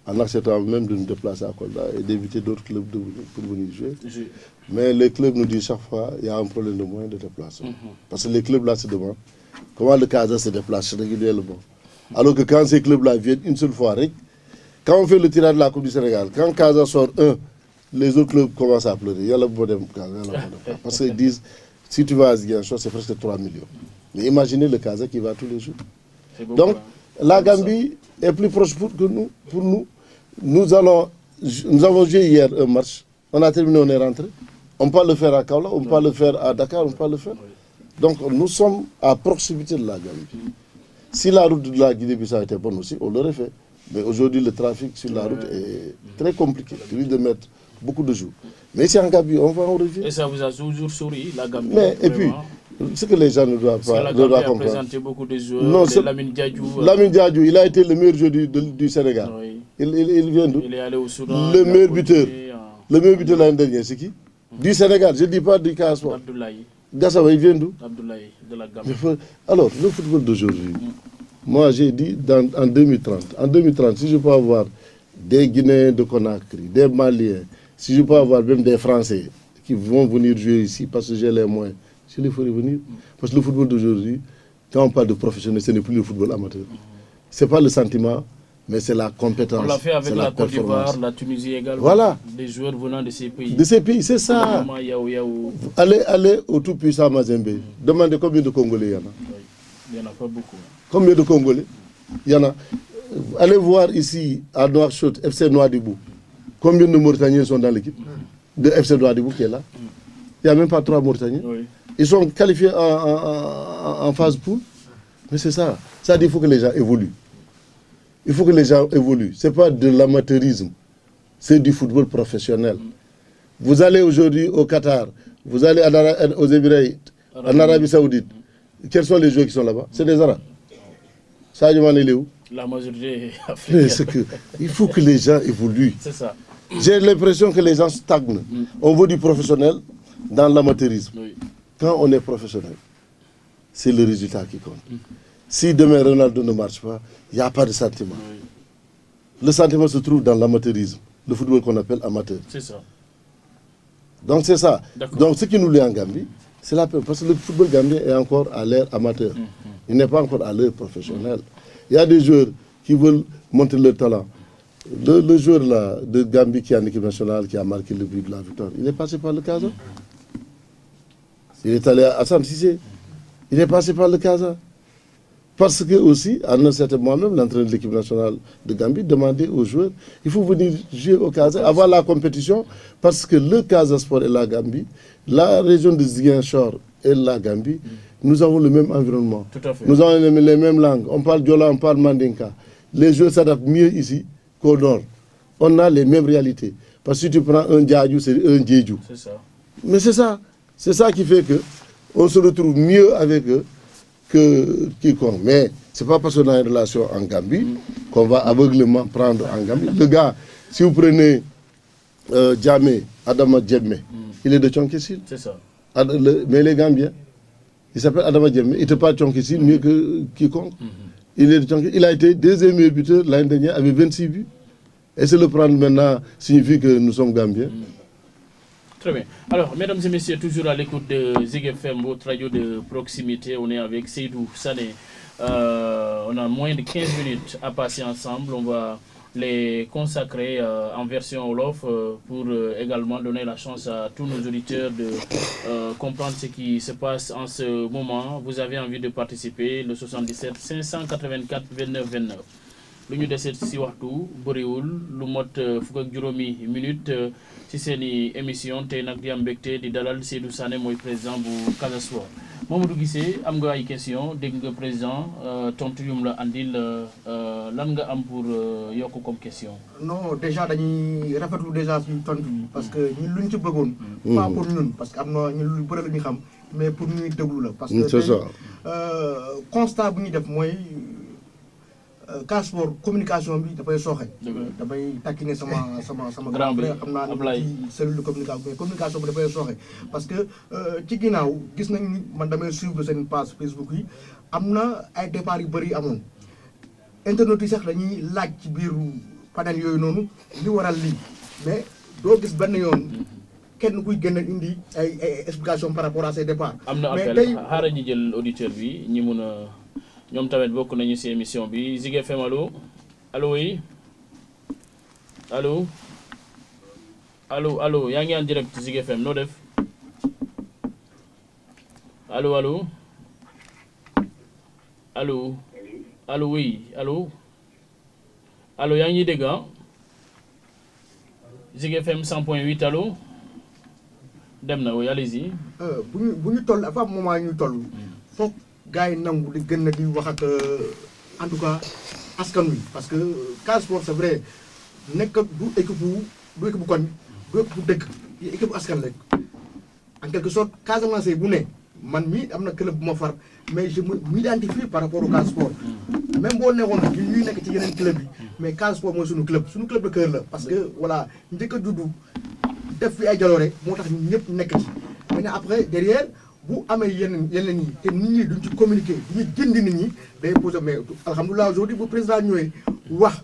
en acceptant même de nous déplacer à Kolda et d'éviter d'autres clubs pour venir jouer. Mais les clubs nous disent chaque fois qu'il y a un problème de moyens de déplacement. Parce que les clubs là se demandent comment le Casa se déplace régulièrement. Alors que quand ces clubs là viennent une seule fois, quand on fait le tirage de la Coupe du Sénégal, quand Casa sort un, les autres clubs commencent à pleurer. Il y a le modem parce qu'ils disent si tu vas à Ziguinchor, c'est presque 3 millions. Mais imaginez le Casa qui va tous les jours. Donc, la Gambie est plus proche que nous. Pour nous, nous avons joué hier un match. On a terminé, on est rentré. On peut le faire à Kaola, on peut le faire à Dakar, on peut le faire. Donc, nous sommes à proximité de la Gambie. Si la route de la Guinée-Bissau était bonne aussi, on l'aurait fait. Mais aujourd'hui, le trafic sur la route est très compliqué. Il risque de mettre beaucoup de jours. Mais ici en Gambie, on va en revient. Et ça vous a toujours souri, la Gambie. Mais, et puis, ce que les gens ne doivent pas la Gambie a présenté beaucoup de joueurs. Non, Lamine Diadjou. Lamine Diadjou, il a été le meilleur joueur du Sénégal. Oui. Il vient d'où? Il est allé au Soudan. Le meilleur buteur. Le meilleur buteur l'année dernière, c'est qui? Du Sénégal, je ne dis pas du Casa. Abdoulaye. Gassama, il vient d'où? Abdoulaye, de la Gambie. Alors, le football d'aujourd'hui, moi j'ai dit en 2030. En 2030, si je peux avoir des Guinéens de Conakry, des Maliens, si je peux avoir même des Français qui vont venir jouer ici parce que j'ai les moyens, je les ferai venir. Parce que le football d'aujourd'hui, quand on parle de professionnel, ce n'est plus le football amateur. Ce n'est pas le sentiment, mais c'est la compétence. On l'a fait avec la Côte d'Ivoire, la Tunisie également. Voilà. Des joueurs venant de ces pays. De ces pays, c'est ça. Allez au tout-puissant Mazembe. Demandez combien de Congolais il y en a. Il n'y en a pas beaucoup. Combien de Congolais? Il y en a. Allez voir ici à Nouakchott, FC Nouadhibou. Combien de Mauritaniens sont dans l'équipe de FC Nouadhibou qui est là? Il n'y a même pas 3 Mauritaniens. Oui. Ils sont qualifiés en phase pool. Mais c'est ça. Ça dit qu'il faut que les gens évoluent. Il faut que les gens évoluent. Ce n'est pas de l'amateurisme. C'est du football professionnel. Vous allez aujourd'hui au Qatar, vous allez aux Émirats, en Arabie Saoudite. Quels sont les joueurs qui sont là-bas? C'est des Arabes. Sadio Mané, il est où? La majorité africaine. Il faut que les gens évoluent. C'est ça. J'ai l'impression que les gens stagnent. On veut du professionnel dans l'amateurisme. Oui. Quand on est professionnel, c'est le résultat qui compte. Si demain Ronaldo ne marche pas, il n'y a pas de sentiment. Oui. Le sentiment se trouve dans l'amateurisme, le football qu'on appelle amateur. C'est ça. Donc c'est ça. Donc ce qui nous lie en Gambie, c'est la peur. Parce que le football gambien est encore à l'ère amateur. Il n'est pas encore à l'ère professionnelle. Il y a des joueurs qui veulent montrer leur talent. Le joueur là, de Gambie qui est en équipe nationale, qui a marqué le but de la victoire, il est passé par le Casa. Il est allé à San Cissé. Il est passé par le Casa. Parce que aussi, à un certain moment même, l'entraîneur de l'équipe nationale de Gambie demandait aux joueurs, il faut venir jouer au Casa, avoir la compétition, parce que le Casa Sport et la Gambie, la région de Ziguinchor et la Gambie, nous avons le même environnement. Tout à fait. Nous avons les mêmes langues. On parle Diola, on parle Mandinka. Les joueurs s'adaptent mieux ici qu'au nord. On a les mêmes réalités. Parce que si tu prends un Diadjou, c'est un Djedjou. C'est ça. Mais c'est ça. C'est ça qui fait qu'on se retrouve mieux avec eux que quiconque. Mais ce n'est pas parce qu'on a une relation en Gambie qu'on va aveuglément prendre en Gambie. Le gars, si vous prenez Djamé, Adama Djemé, il est de Tchonkessil. C'est ça. Mais les Gambiens, il s'appelle Adama Djemé, il ne pas Tchonkessil mieux que quiconque. Il est de Tchonkessil. Il a été deuxième meilleur buteur l'année dernière avec 26 buts. Et se le prendre maintenant signifie que nous sommes Gambiens. Très bien. Alors, mesdames et messieurs, toujours à l'écoute de Zig FM, votre radio de proximité. On est avec Seydou Sané. On a moins de 15 minutes à passer ensemble. On va les consacrer en version Wolof pour également donner la chance à tous nos auditeurs de comprendre ce qui se passe en ce moment. Vous avez envie de participer, le 77 584 29 29. lu ñu deseet si waxtu bëriwul lu mot fukk ak juróomi minute ci seeni émission tey nag di am mbégte di dalal Seydou Sané mooy président bu Casa Sport. Mamadou Guissé am nga ay question dégg nga président tontu yum la andil lan nga am pour yokk comme question. Non déjà dañuy rafetlu déjà suñu tontu yi parce que ñun luñ ci bëggoon pas pour ñun parce que am na ñun lu bëri la ñu xam mais pour ñuy déglu la. parce que c'est ça. constat bu ñuy def mooy Casa Sport communication bi dafay sooxe. damay takkine sama grand frère xam naa ne ci cellule de communication mais communication bi dafay sooxe. parce que ci ginnaaw gis nañ ni man damay suivre seen page Facebook yi am na ay départ yu bëri amoon internet yi sax dañuy laaj ci biiru panel yooyu noonu li waral lii mais doo gis benn yoon kenn kuy gën a indi ay explication par rapport à ces départs. am na appel xaaral ñu jël auditeur bi ñi mun a ñoom tamit bokk nañu ci émission bi Zik FM allo allo oui allo allo yaa ngi en direct Zik FM noo def allo allo allo allo oui allo allo yaa ngi dégg ah Zik FM 100.8 allo dem na oui allez-y. bu ñu toll dafa am moment ñuy toll. foog gars yi nangu di gën a di wax ak en tout cas askan wi parce que Casa Sport c'est vrai nekk du équipe bu koñ du équipe bu dëkk yi équipe bu askan rek en quelque sorte Casamance bu ne man mii am na club bu ma far mais je m'identifie par rapport au Casa Sport. même boo nekkoon ñuy nekk ci yeneen club yi mais Casa Sport mooy suñu club de cœur la parce que voilà njëkk a juddu def fi ay jaloore moo tax ñun ñëpp nekk ci maintenant après derrière bu amee yeneen yi te nit ñi duñ ci communiquer duñu jëndi nit ñi day poser mais alhamdulilah aujourd'hui bu président ñëwee wax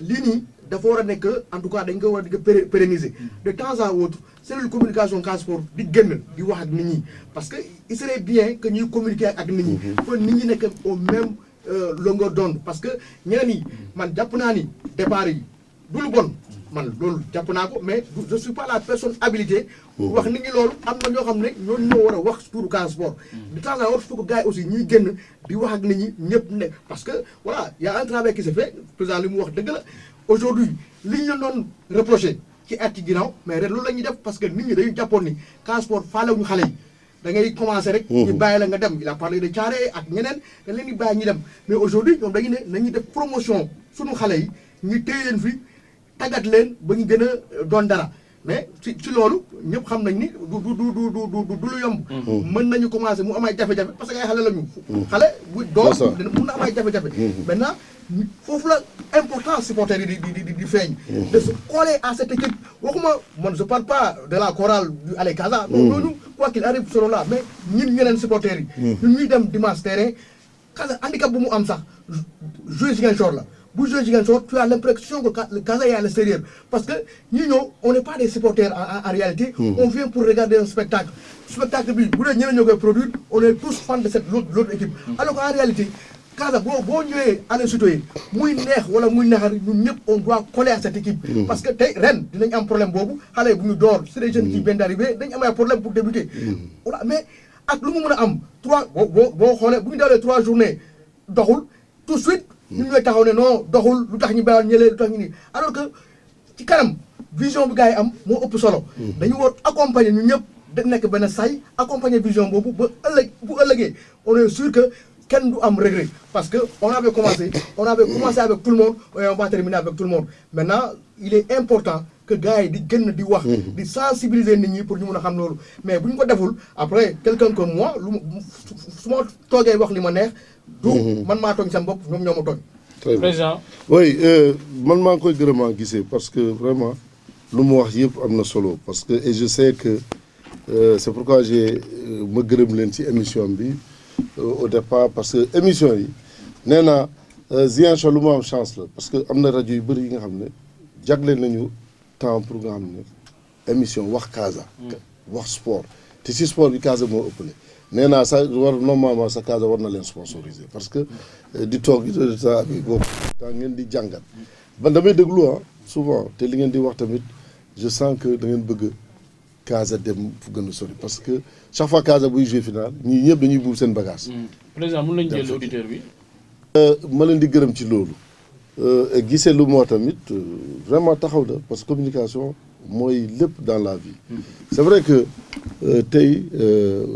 lii nii dafa war a nekk en tout cas dañ ko war a di ko pérenniser de temps à autre cellule communication Casa Sport di gën di wax ak nit ñi parce que il serait bien que ñuy communiquer ak nit ñi kon nit ñi nekk au même longueur d'onde parce que ñeneen yi man jàpp naa ni départ yi du lu bon man loolu jàpp naa ko mais je suis pas la personne habilitée wax nit ñi loolu am na ñoo xam ne ñooñu ñoo war a wax turu Casa Sport de temps à autre faut que gars yi aussi ñuy génn di wax ak nit ñi ñëpp ne parce que voilà y a un travail qui se fait président li mu wax dëgg la aujourd'hui li ñu doon reproché ci at ci ginnaaw mais ren loolu la ñuy def parce que nit ñi dañu jàppoon ni Casa Sport faalewuñu xale yi da ngay commencer rek ñu bàyyi la nga dem il a parlé de Thiaré ak ñeneen dañ leen di bàyyi ñu dem mais aujourd'hui ñoom dañu ne nañuy def promotion suñu xale yi ñu téye leen fi tàggat leen ba ñu gën a doon dara mais ci loolu ñëpp xam nañ ni du lu yomb. mën nañu commencer mu am ay jafe-jafe parce que ay xale la ñu. xale bu doom mun na am ay jafe-jafe. maintenant foofu la important supporter yi di feeñ. de se coller à cette équipe waxuma man je parle pas de la chorale du Allez Casa. non ñooñu quoi qu'il arrive solo là mais ñun ñeneen supporters yi. ñun ñuy dem dimanche terrain Casa handicap bu mu am sax jouer Ziguinchor la. bu jouer Ziguinchor tu as l'impression que le Casa est à l'extérieur parce que ñi ñëw on n'est pas des supporters en réalité. On vient pour regarder un spectacle bi bu dee ñeneen ñoo koy produire on est tous fans de l'autre équipe. alors qu'en réalité Casa boo ñëwee année citoyenne muy neex wala muy neexar ñun ñëpp on doit coller à cette équipe. parce que tey ren dinañ am problème boobu xale bu ñu door c'est des jeunes qui viennent d'arriver dañ am ay problème pour débuter. voilà mais ak lu mu mën a am boo xoolee bu ñu dawlee 3 journées doxul tout de suite. ñun ñooy taxaw ne non doxul lu tax ñu bàyyi ñëlee lu tax ñu nii alors que ci kanam vision bi gars yi am moo ëpp solo. dañu war accompagner ñu ñëpp da nekk benn say accompagner vision boobu ba bu ëllëgee on est sûr que kenn du am regret parce que on avait commencé avec tout le monde et on va terminer avec tout le monde maintenant il est important que gars yi di gën di wax. di sensibiliser nit ñi pour ñu mën a xam loolu mais bu ñu ko deful après quelqu'un comme moi su ma toogee wax li ma neex. du man maa tooñ sama bopp ñoom ñoo ma tooñ. président. oui man maa ngi koy gërëmaa gisee parce que vraiment lu mu wax yëpp am na solo parce que et je sais que c'est pourquoi ma gërëm leen ci émission bi au départ parce que émission yi nee naa Ziguinchor lu mu am chance la parce que am na rajo yu bëri yi nga xam ne jagleel nañu temps pour nga xam ne émission wax Casa. wax sport te ci sport bi Casa moo ëppale. nee naa sax normalement sa Casa war na leen sponsoriser parce que di toog résultat bi boobu temps ngeen di jàngat ban damay déglu souvent te li ngeen di wax tamit je sens que da ngeen bëgg Casa dem fu gën a sori parce que chaque fois Casa buy jouer final ñii ñëpp dañuy buub seen bagage. président mën nañu jël auditeur bi. ma leen di gërëm ci loolu gisee lu moo tamit vraiment taxaw na parce que communication mooy lépp dans la vie. C'est vrai que tey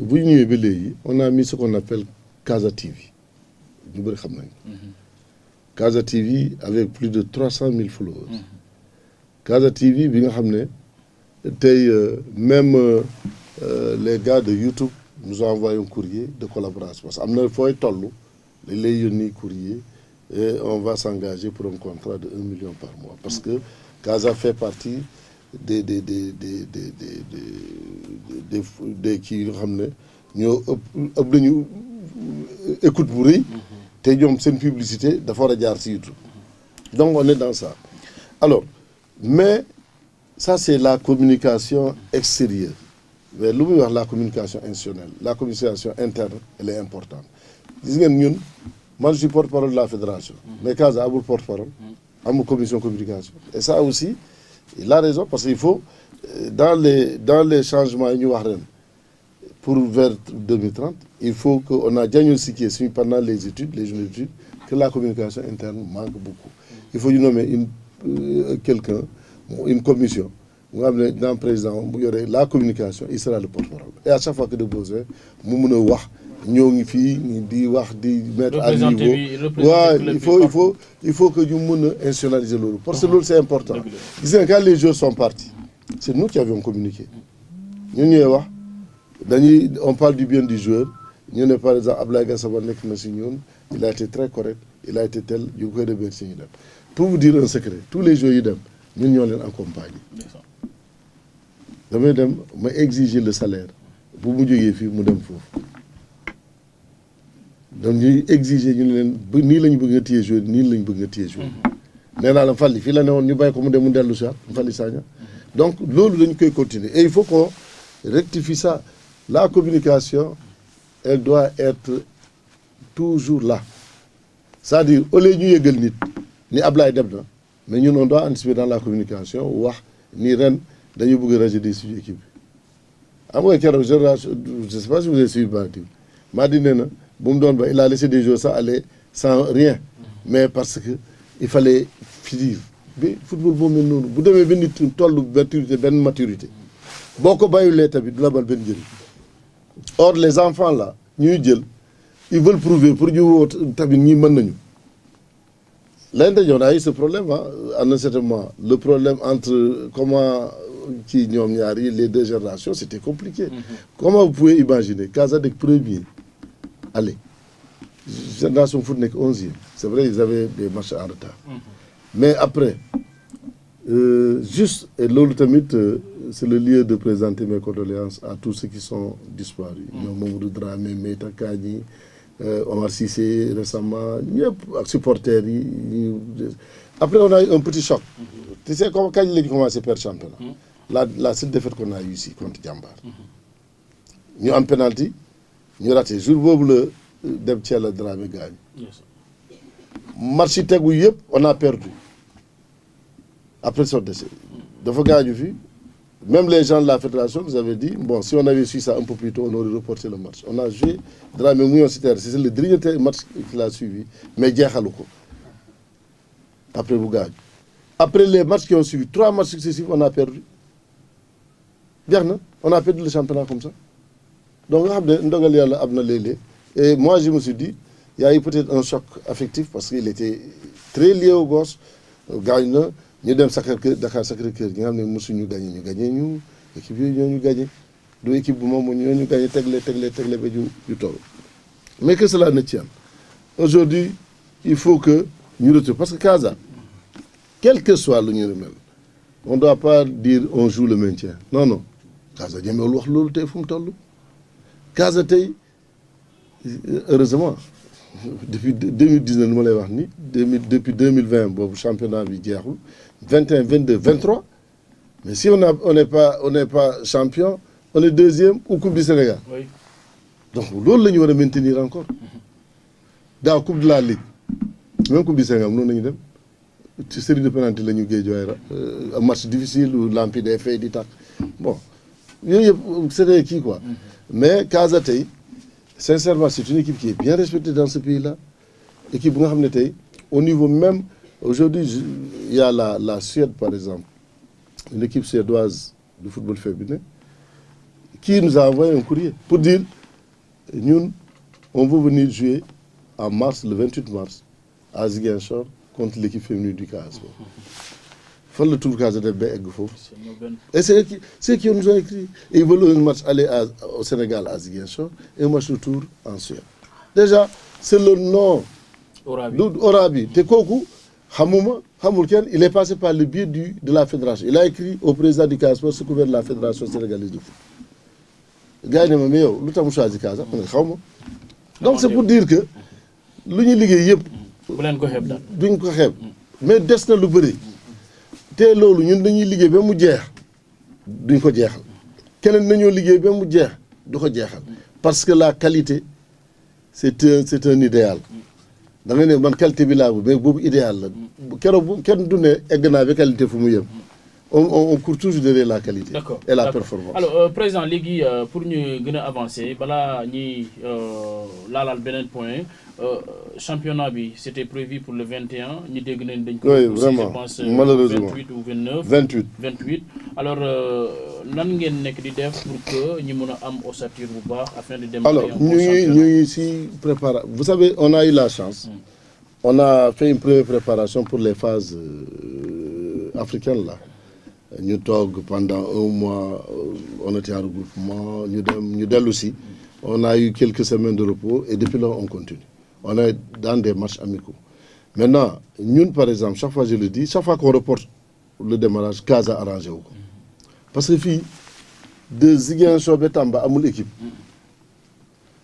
bu ñu ñëwee ba léegi on a mis ce qu'on appelle Casa TV ñu bëri xam nañ Casa TV avec plus de 300 000 followers. Casa TV bi nga xam ne tey même les gars de YouTube nous a envoyé un courrier de collaboration. Parce qu'il faut être les courrier et on va s'engager pour un contrat de 1 million par mois. Parce que Casa fait partie des qui écoute bu rëy te ñoom seen publicité dafa war a jaar ci YouTube. Donc on est dans ça. Alors mais ça c'est la communication extérieure. Mais lu muy wax la communication institutionnelle, la communication interne, elle est importante. Gis ngeen ñun man je suis porte-parole de la fédération mais Casa amul porte-parole amul commission communication. Et ça aussi il a raison parce qu'il faut dans les changements yi ñu wax ren pour vers 2030 il faut qu'on a diagnostiqué pendant les études, les journées d'études, que la communication interne manque beaucoup. Il faut nommer quelqu'un, une commission. Dans le président, la communication, il sera le porte-parole. Et à chaque fois que de besoin, nous pouvons mettre à niveau. Ouais, il faut que nous puissions institutionnaliser l'eau. Parce que c'est important. Quand les joueurs sont partis, c'est nous qui avions communiqué. On parle du bien du joueur. Par exemple, Ablaye Gassama il a été très correct, il a été tel, pour vous dire un secret, tous les joueurs, nous les accompagnés. Je exiger le salaire. Pour vous dire, je vais donc nous exiger ni lañu bëgg téye joueur ni lañu bëgg téye joueur. Né na la falli fi la néwon ñu bay ko mu dem mu dellu sa falli saña. Donc lolu dañ koy continuer et il faut qu'on rectifie ça. La communication elle doit être toujours là. C'est-à-dire au lieu ñu yëgal nit ni Ablaye dem na mais ñun on doit anticiper dans la communication wax ni ren dañu bëgg rajeunir suñu équipe. Am nga kéro génération je sais pas si vous avez suivi Martin. Martin néna il a laissé des joueurs ça aller sans rien. Mais parce qu'il fallait finir. Le football, vous devez venir une maturité. Beaucoup de Or, les enfants là, ils veulent prouver pour nous. L'Inde, on a eu ce problème, à un certain moment. Le problème entre comment les deux générations, c'était compliqué. Comment vous pouvez imaginer, Casa des premiers. Allez, génération foot n'est que 11e. C'est vrai, ils avaient des matchs en retard. Mais après, juste, et l'ultimate, c'est le lieu de présenter mes condoléances à tous ceux qui sont disparus. Mamoudou Dramé, Meita Kani, Omar Sissé récemment, supporters. Après, on a eu un petit choc. Tu sais, quand il a commencé à perdre le championnat, la seule défaite qu'on a eue ici contre Djambar. Nous avons un penalty. Nous raté jour bobu le dem ci la Dramé gagne. Match tegu on a perdu. Après son décès. Dafa gañu fi. Même les gens de la fédération nous avaient dit bon si on avait su ça un peu plus tôt on aurait reporté le match. On a joué Dramé Mouillon Citer, c'est le dernier match qu'il a suivi mais jeexaluko. Après vous gagne. Après les matchs qui ont suivi 3 matchs successifs on a perdu. Bien, on a perdu le championnat comme ça. Donc, et moi je me suis dit, il y a eu peut-être un choc affectif parce qu'il était très lié au gosse. Gagne, nous sommes Dakar Sacré-Cœur, nous avons gagné, nous équipe nous gagné. Deux équipes nous gagné, mais que cela ne tienne. Aujourd'hui, il faut que nous retrouvions. Parce que Casa, quel que soit le numéro, on ne doit pas dire on joue le maintien. Non, non. Casa, il y a un Casa tey heureusement depuis 2019 depuis 2020 le championnat bi jeexul 21 22 23 mais si on n'est pas champion on est deuxième ou coupe du Sénégal. Oui. Donc loolu lañu wara maintenir encore. Dans coupe de la Ligue même coupe du Sénégal non lañu dem ci série de penalty lañu un match difficile où lampi des faits di tak bon c'est qui quoi. Mais Casa tey sincèrement c'est une équipe qui est bien respectée dans ce pays-là. Équipe nga xamné tay au niveau même aujourd'hui il y a la Suède par exemple, une équipe suédoise de football féminin qui nous a envoyé un courrier pour dire nous on veut venir jouer en mars le 28 mars à Ziguinchor contre l'équipe féminine du Casa. Fan le tour Casa de Bé et c'est ceux qui nous ont écrit. Ils veulent un match aller au Sénégal à Ziguinchor et un match retour en Suède. Déjà, c'est le nom Orabi. Tekoku, Hamouma, Hamoulken, il est passé par le biais de la fédération. Il a écrit au président du Casa Sport, secrétaire de la fédération sénégalaise de foot. Gars, il m'a dit Casa. Donc c'est pour dire que l'Union Ligue mais des na lu bëri te loolu ñun dañuy liggéey ba mu jeex duñ ko jeexal keneen nañoo liggéey ba mu jeex du ko jeexal parce que la qualité c'est un idéal da nga ne man qualité bi laa mais boobu idéal la keroog kenn du ne egg naa ba qualité fu mu yem on court toujours derrière la qualité et la performance. Alors président léegi pour ñu gën a avancer balaa ñuy laalaal beneen point championnat bi c'était prévu pour le 21 ñu dégg nañ dañ ko oui vraiment je pense malheureusement 28 ou 29 28 alors nan ngeen nekk di def pour que ñu mën a am ossature bu baax afin de démarrer alors ñu ngi si préparer. Vous savez, on a eu la chance on a fait une première préparation pour les phases africaines là. Nous tog pendant un mois, on était en regroupement, nous aussi. On a eu quelques semaines de repos et depuis là, on continue. On est dans des matchs amicaux. Maintenant, nous, par exemple, chaque fois je le dis, chaque fois qu'on reporte le démarrage, Casa arrangé. Parce que de Ziguinchor Betamba à mon équipe.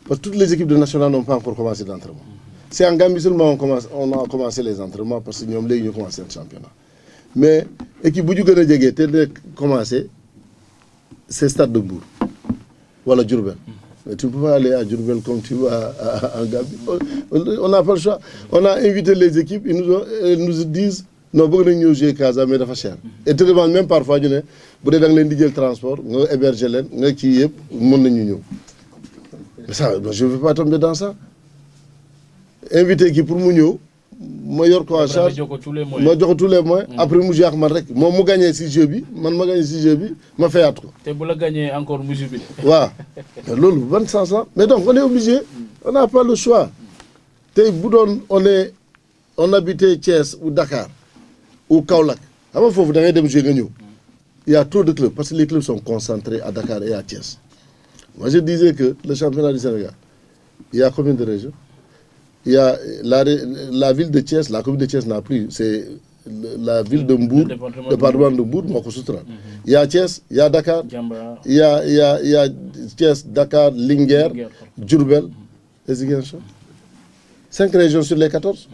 Parce que toutes les équipes de nationales n'ont pas encore commencé l'entraînement. C'est en Gambie seulement on a commencé les entraînements parce que nous avons commencé le championnat. Mais l'équipe bu ñu gën a jege te commencé c'est Stade de Mbour wala Diourbel. Mais tu ne peux pas aller à Diourbel comme tu vas en Gambie. On n'a pas le choix. On a invité les équipes, ils nous disent non, bëgg nañ ñëw jouer Casa mais dafa cher. Et te demande même parfois ñu ne bu dee da nga leen di jël transport nga héberger leen nga kii yëpp mën nañu ñëw. Mais ça, je ne veux pas tomber dans ça. Invité qui pour mu ñëw. Ma yor ko en charge ma jox ko tous les moyens après mu jeex man rek moom mu gagné si jeu bi man ma gagné si jeu bi ma fayaat ko. te bu la gagné encore mu jubilé. waaw loolu ban sens la mais donc on est obligé on n'a pas le choix tey bu doon on habitait Thiès ou Dakar ou Kaolack xam nga foofu da ngay dem jouer nga ñëw il y a trop de clubs parce que les clubs sont concentrés à Dakar et à Thiès. Moi je disais que le championnat du Sénégal il y a combien de régions? Il y a la ville de Thiès, la commune de Thiès n'a plus, c'est la ville de Mbour, le département de Mbour, il y a Thiès, il y a Dakar, il y a Thiès, Dakar, Linguère, Diourbel et Ziguinchor. 5 régions sur les 14.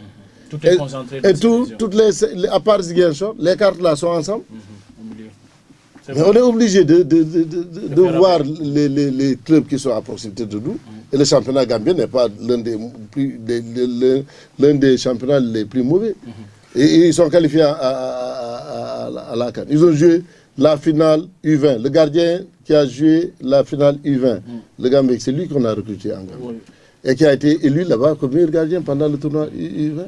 Tout est concentré dans toutes les, à part Ziguinchor, les cartes là sont ensemble. Mais on est obligé de voir les clubs qui sont à proximité de nous. Et le championnat gambien n'est pas l'un des championnats les plus mauvais. Et ils sont qualifiés à la CAN. Ils ont joué la finale U20. Le gardien qui a joué la finale U20, le Gambie, c'est lui qu'on a recruté en Gambie. Oui. Et qui a été élu là-bas comme meilleur gardien pendant le tournoi U20.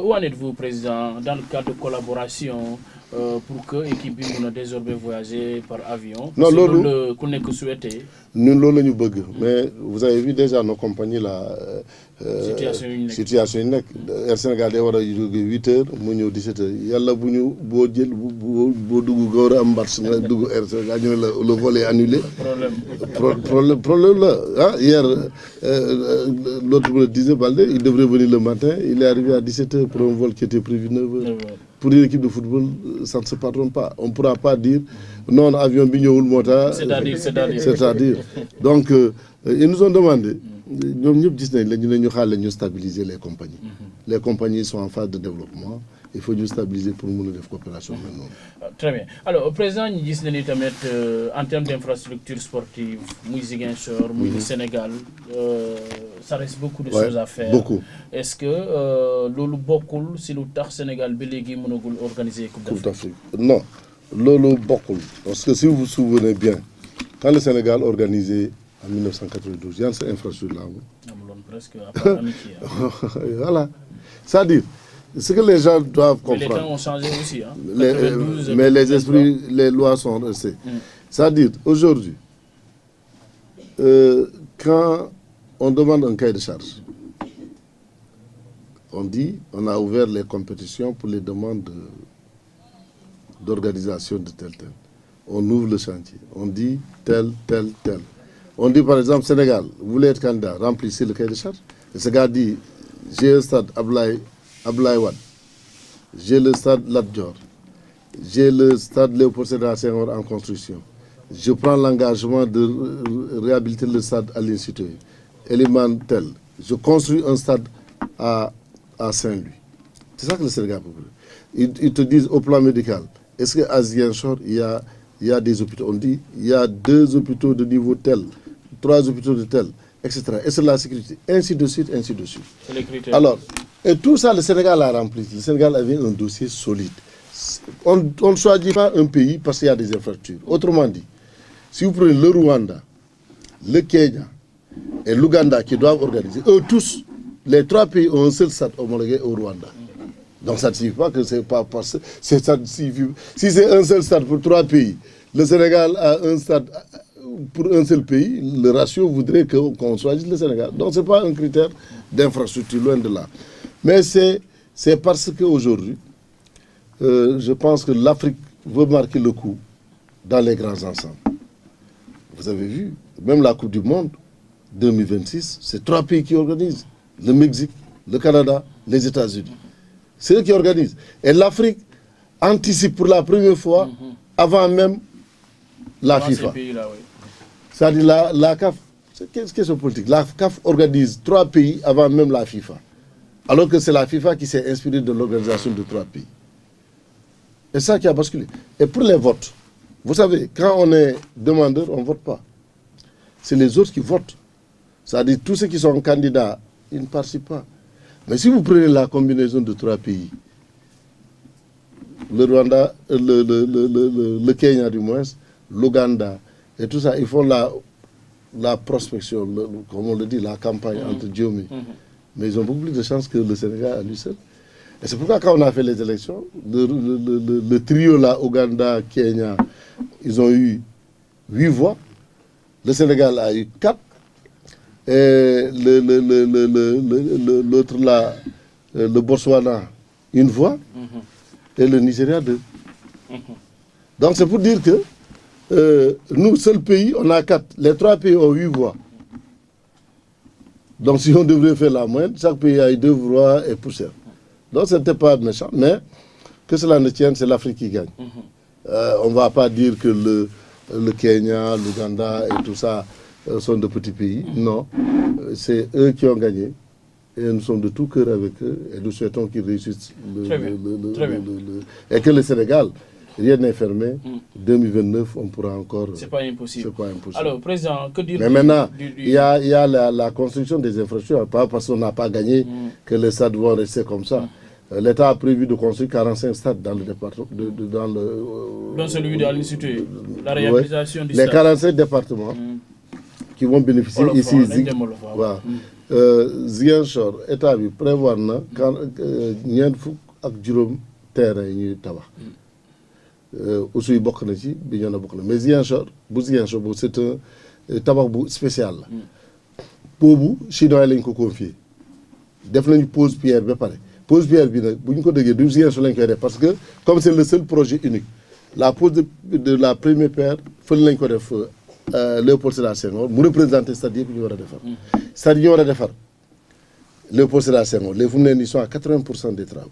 Où en êtes-vous, Président, dans le cadre de collaboration pour que l'équipe puisse désormais voyager par avion? Non, c'est qu'on est que souhaité. Nous l'avons bëgg, mais vous avez vu déjà nos compagnies là. Situation yi nekk Air Sénégal day war a jóge 8h mu ñëw 17h yàlla bu ñu boo dugg nga war a am match nga dugg Air Sénégal ñu ne la le vol est annulé. Problème là. Ah, hier l'autre me le disait Baldé, il devrait venir le matin, il est arrivé à 17h pour un vol qui était prévu 9h. Pour une équipe de football, ça ne se pardonne pas. On ne pourra pas dire non, avion Bignoul Mota. C'est-à-dire. Donc, ils nous ont demandé, nous stabiliser les compagnies. Les compagnies sont en phase de développement. Il faut nous stabiliser pour nous faire coopération maintenant. Très bien. Alors, au président, nous disons en termes d'infrastructures sportives, Ziguinchor, Sénégal, ça reste beaucoup de choses à faire. Beaucoup. Est-ce que Lolo Bokul, si le Sénégal, Belégui, Monogul organiser Coupe d'Afrique? Non, Lolo Bokul. Parce que si vous vous souvenez bien, quand le Sénégal organisait en 1992, il y a cette infrastructure-là. Presque à part l'amitié. Voilà. C'est-à-dire, ce que les gens doivent comprendre. Mais les temps ont changé aussi. Hein. Mais les esprits, les lois sont restées. C'est-à-dire, aujourd'hui, quand on demande un cahier de charge, on dit on a ouvert les compétitions pour les demandes d'organisation de tel. On ouvre le chantier, on dit tel. On dit par exemple Sénégal, vous voulez être candidat, remplissez le cahier de charge. Et ce gars dit, j'ai un stade Ablaye Wade, j'ai le stade Lat Dior, j'ai le stade Léopold Sédar Senghor en construction. Je prends l'engagement de réhabiliter le stade à l'Institut. Eliman tel. Je construis un stade à Saint-Louis. C'est ça que le Sénégal peut faire. Ils te disent au plan médical, est-ce qu'à Ziguinchor, il y a des hôpitaux? On dit, il y a 2 hôpitaux de niveau tel, 3 hôpitaux de tel, etc. Et c'est la sécurité, ainsi de suite. C'est les critères. Alors, et tout ça, le Sénégal a rempli. Le Sénégal avait un dossier solide. On ne choisit pas un pays parce qu'il y a des infrastructures. Autrement dit, si vous prenez le Rwanda, le Kenya et l'Ouganda qui doivent organiser, eux tous, les 3 pays ont un seul stade homologué au Rwanda. Donc ça ne signifie pas que c'est pas parce que si c'est un seul stade pour 3 pays, le Sénégal a un stade pour un seul pays, le ratio voudrait qu'on choisisse le Sénégal. Donc ce n'est pas un critère d'infrastructure, loin de là. Mais c'est parce qu'aujourd'hui, je pense que l'Afrique veut marquer le coup dans les grands ensembles. Vous avez vu, même la Coupe du Monde 2026, c'est 3 pays qui organisent. Le Mexique, le Canada, les États-Unis. C'est eux qui organisent. Et l'Afrique anticipe pour la première fois avant même la FIFA. C'est-à-dire la CAF, qu'est-ce que c'est politique? La CAF organise 3 pays avant même la FIFA. Alors que c'est la FIFA qui s'est inspirée de l'organisation de 3 pays. Et ça qui a basculé. Et pour les votes, vous savez, quand on est demandeur, on ne vote pas. C'est les autres qui votent. C'est-à-dire tous ceux qui sont candidats, ils ne participent pas. Mais si vous prenez la combinaison de 3 pays, le Rwanda, le Kenya du moins, l'Ouganda et tout ça, ils font la prospection, comme on le dit, la campagne entre Diomi. Mais ils ont beaucoup plus de chances que le Sénégal à lui seul. Et c'est pourquoi quand on a fait les élections, le trio là, Ouganda, Kenya, ils ont eu 8 voix. Le Sénégal a eu 4. Et l'autre là, le Botswana, 1 voix. Et le Nigeria, 2. Donc c'est pour dire que nous, seul pays, on a 4. Les 3 pays ont 8 voix. Donc si on devrait faire la moyenne, chaque pays a eu 2 voix et poussière. Donc ce n'était pas méchant. Mais que cela ne tienne, c'est l'Afrique qui gagne. On ne va pas dire que le Kenya, l'Ouganda et tout ça sont de petits pays. Non, c'est eux qui ont gagné. Et nous sommes de tout cœur avec eux. Et nous souhaitons qu'ils réussissent. Et que le Sénégal, rien n'est fermé. 2029, on pourra encore... C'est pas impossible. C'est pas impossible. Alors, Président, que dire... Mais maintenant, il y a la construction des infrastructures. Pas parce qu'on n'a pas gagné que les stades vont rester comme ça. L'État a prévu de construire 45 stades dans le département. Dans celui de l'Institut, la réhabilitation du stade. Les 45 départements qui vont bénéficier ici. Ziguinchor, État bi prévoir na ñeent fukk ak juróom terrain yi ñuy tabax. Oussouye bokk na ci, Bignona bokk na. Mais Ziguinchor c'est un tabax bu spécial la. Boobu chinois lañ ko confié. Def nañu pose pierre ba pare. Pose pierre bi nag bu ñu ko déggee du Ziguinchor lañ koy def parce que comme c'est le seul projet unique, la pose de la première pierre fële lañ ko def Léopold Sédar Senghor mu représenté stade yëpp ñu war a defar. stade yi ñu war a defar Léopold Sédar Senghor les fu mu ne nii sont à 80% des travaux.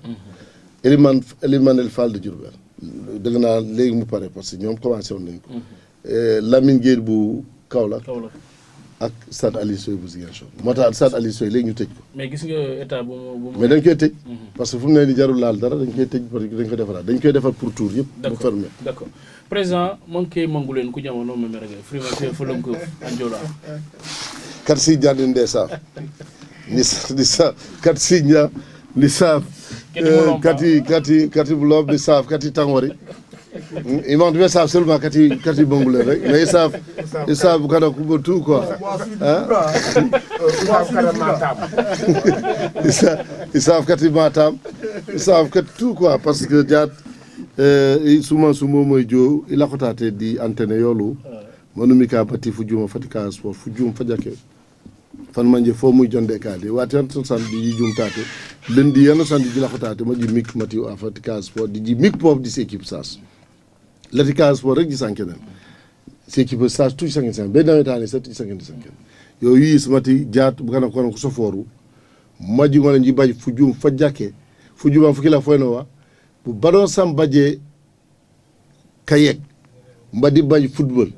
Eliman El Fall de Diourbel dëgg naa léegi mu pare parce que ñoom commencé woon nañ ko. Lamine Gueye bu Kaolack ak stade Aline Sitoé bu Ziguinchor moo tax stade Aline Sitoé léegi ñu tëj ko. mais gis nga état bu mais dañ koy tëj. parce que fu mu ne nii jarul laal dara dañ koy tëj parce que dañ koy defaraat dañ koy defar pour tour yëpp. mu fermé d'accord président manqué mangulen ku jamono me mergue frimateur folonko anjola kat si jandi ndesaf ni sa kat si nya ni saf kati blob ni saf kati tangori ils m'ont dit ça seulement kati mangulen rek mais ils savent kana ko tout quoi hein ils savent kati matam ils savent que tout quoi parce que diat suma moy jo ila kotate di antenne yolu monumi ka bati fujuma fatika sport fujum fajake fan manje fo muy jonde kali wati tan sandi di jum tate lendi yana sandi di la kotate ma ji mik mati fatika sport di ji mik pop di équipe sas lati Casa Sport rek gisan keneen c'est qui peut stage tout gisan keneen be nawetaani set gisan keneen yo yi smati jaat bu kana kono ko soforu maji ngol nji baji fujum fajjake fujuma fukila foyno wa bu badon sam baje kayek mbadi baji football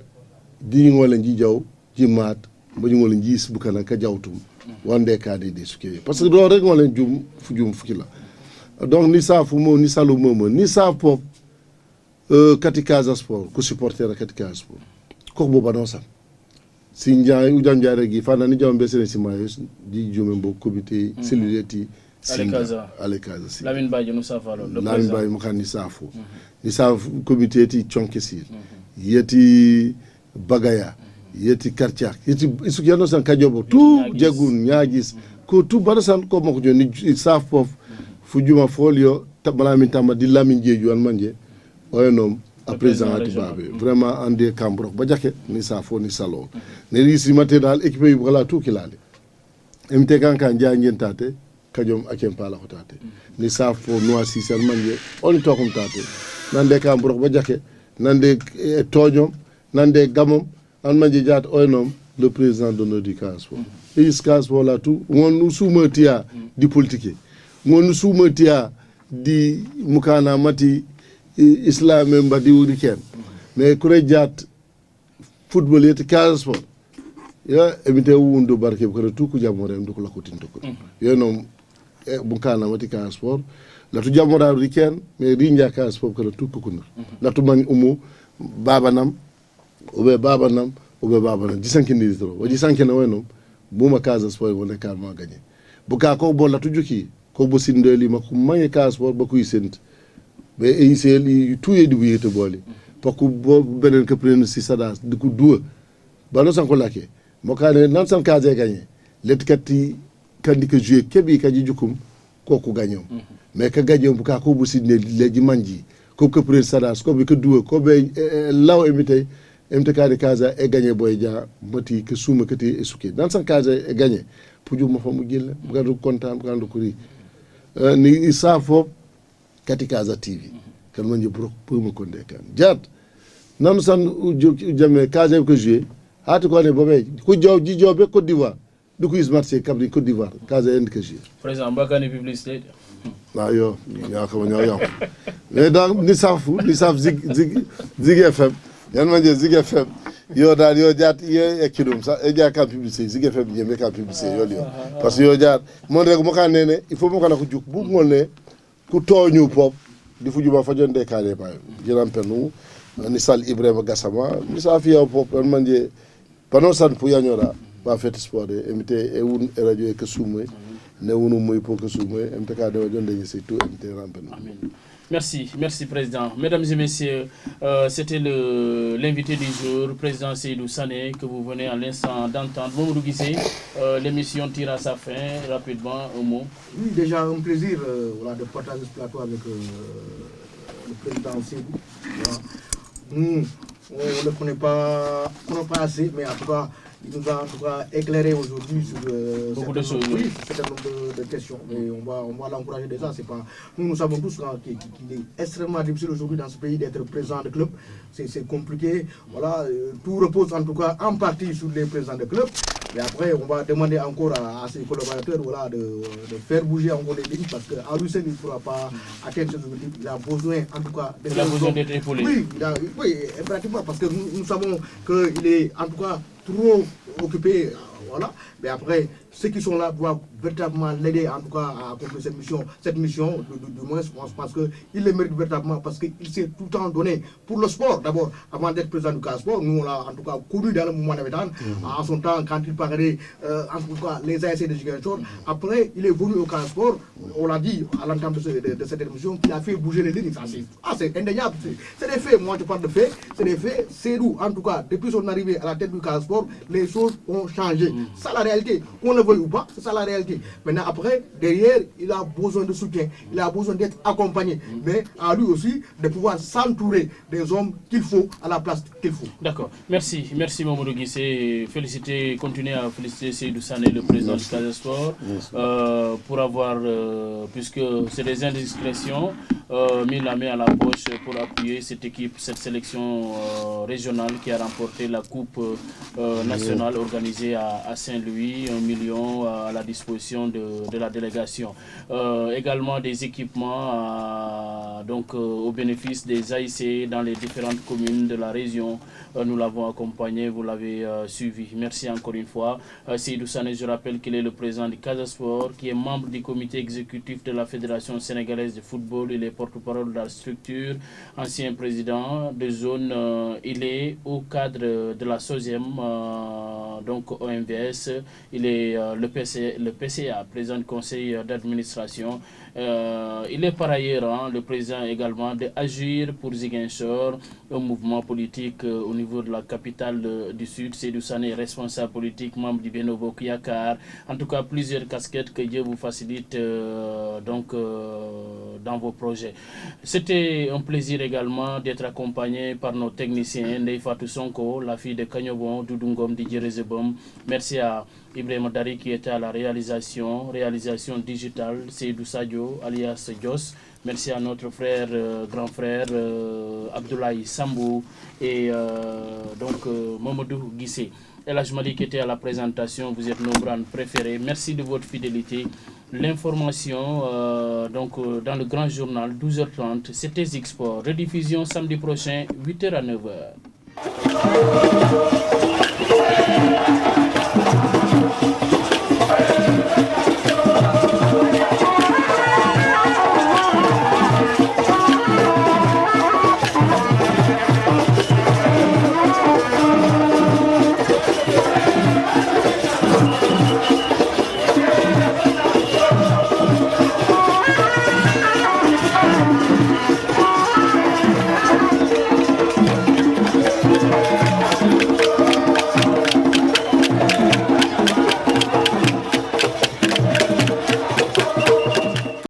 di ngol nji jaw ji mat baji ngol nji bu kana ka jawtum wande kade de suke parce que do rek ngol jum fujum fukila donc ni sa fu mo ni salu momo ni sa pop kati Casa Sport ko supporter kati Casa Sport ko bo badon sam si njaay ujam jaare gi fana ni jom be sene si mayus di jome mbo comité celluleti ale Casa si Lamine Badji nous safa lo Lamine Badji mo kan ni safo ni saf comité ti chonkesi yeti bagaya yeti kartiak yeti isu yano san kajobo tout jegun nyaagis ko tout barasan ko mako joni saf pof fujuma folio tabala min tamba di Lamine Jeju an manje oyenom à présent vraiment en des cambro ba jake ni safo ni salo ne risi matériel équipé voilà tout kilale MT kanka njangen tate kajom akem pala ko tate ni safo noisi sel manje on to kom tate nande cambro ba jake nande tojom nande gamom an manje jat oyenom le président d'honneur du Casa Sport et Casa Sport là tout on nous soumetia di politique on nous soumetia di mukana mati islam mbadi wuri ken mais kure jat football yete Casa Sport ya emite wundo barke ko tout ko jamore am ko lakotin to ko yo non bu kana mati Casa Sport la tu jamora wuri ken mais rinja Casa Sport ko tout ko kunur la tu man umu babanam obe babanam disanki ni to waji sanki na weno buma Casa Sport wona ka ma gagné bu ka ko bo la tu juki ko bo sindeli mako maye Casa Sport ba kuy sent mais ICL tout est du yete bolé parce que benen que prendre si sada de coup deux balo san ko laké mo kané nan san Casa gagné letkati kandi que jouer kebi kaji jukum koku gagnon mais ka gagnon bu ka ko bu sidne leji manji ko que prendre sada ko be que deux ko be law emité kadi Casa e gagné boy dia mati que souma que té suké nan san Casa e gagné pour ju mo famu gel bu gandu content bu gandu ko ri ni isa fop kati Casa TV kan manje brok pour me konde kan jat nanu san jame Casa ko jouer hati ko ne bobe ko jaw ji jobe Côte d'Ivoire du ko ismarché kabri Côte d'Ivoire Casa en que jouer président bakani publicité na yo ya ko ñoo mais donc ni saf zig FM yan manje zig FM yo dal yo jat ye ekidum sa e ja ka publicité zig FM yeme ka publicité yo parce que yo jat mon rek mo kan ne il faut mo kana ko juk bu ngol ne ku tooñu pop di fujuma fajonde kale pa jiram penu ni sal Ibrahima Gassama ni sa fiya pop on manje pano san pu yanyora ba fait sport e mite e wun e radio e kasumwe ne wunu moy pour kasumwe mtk de wajonde ni c'est tout mte rampenu amen. Merci Président. Mesdames et messieurs, c'était l'invité du jour, Président Seydou Sané, que vous venez à l'instant d'entendre. Mamadou Guissé, l'émission tire à sa fin, rapidement, un mot. Oui, déjà un plaisir de partager ce plateau avec le Président Seydou. Voilà. Nous, on ne connaît pas assez, mais en tout cas, il nous a en tout cas éclairé aujourd'hui sur beaucoup de choses. Oui, un certain nombre de questions. Et on va l'encourager déjà. C'est pas, nous savons tous qu'il est extrêmement difficile aujourd'hui dans ce pays d'être président de club. C'est compliqué. Voilà, tout repose en tout cas en partie sur les présidents de club. Et après, on va demander encore à ses collaborateurs voilà, de faire bouger encore les lignes parce qu'à lui seul, il ne pourra pas atteindre ses objectifs. Il a besoin en tout cas d'être épaulé. Oui, pratiquement parce que nous savons qu'il est en tout cas trop occupé, voilà. Mais après, ceux qui sont là doivent véritablement l'aider en tout cas à accomplir cette mission du moins, parce qu'il le mérite véritablement, parce qu'il s'est tout le temps donné pour le sport. D'abord, avant d'être président du Casa Sport, nous on l'a en tout cas connu dans le mouvement d'Avedan, en son temps quand il parlait en tout cas les ASC de Ziguinchor. Après, il est venu au Casa Sport, on l'a dit à l'entame de cette émission, qu'il a fait bouger les lignes. C'est indéniable, c'est des faits, moi je parle de faits, c'est des faits, c'est d'où en tout cas, depuis son arrivée à la tête du Casa Sport, les choses ont changé. C'est la réalité, qu'on le veuille ou pas, c'est ça la réalité. Maintenant après, derrière, il a besoin de soutien, il a besoin d'être accompagné, mais à lui aussi de pouvoir s'entourer des hommes qu'il faut à la place qu'il faut. D'accord, merci Mamadou Guissé, continuez à féliciter Seydou Sané, le président du Casa Sport, pour avoir, puisque c'est des indiscrétions, mis la main à la poche pour appuyer cette équipe, cette sélection régionale qui a remporté la Coupe nationale organisée à Saint-Louis, 1 million à la disposition de la délégation. Également des équipements donc, au bénéfice des AIC dans les différentes communes de la région. Nous l'avons accompagné, vous l'avez suivi. Merci encore une fois. Seydou Sané, je rappelle qu'il est le président du Casa Sport, qui est membre du comité exécutif de la Fédération sénégalaise de football. Il est porte-parole de la structure, ancien président de zone. Il est au cadre de la SOSEM, donc OMVS. Il est le PCA, président du conseil d'administration. Il est par ailleurs le président également de Agir pour Ziguinchor, un mouvement politique au niveau de la capitale du Sud. Seydou Sané, responsable politique, membre du Benno Bokk Yakaar. En tout cas, plusieurs casquettes, que Dieu vous facilite donc dans vos projets. C'était un plaisir également d'être accompagné par nos techniciens, Ndeye Fatou Sonko, la fille de Kanyobon, Doudou Ngom, Didier Rezebom. Merci à Ibrahima Dari qui était à la réalisation digitale, Seydou Sadio alias Dios. Merci à notre frère, grand frère Abdoulaye Sambou et donc Mamadou Guissé. El Ajmadi qui était à la présentation, vous êtes nombreux à nous préférer. Merci de votre fidélité. L'information donc dans le grand journal 12h30, c'était Zixport. Rediffusion samedi prochain 8h à 9h.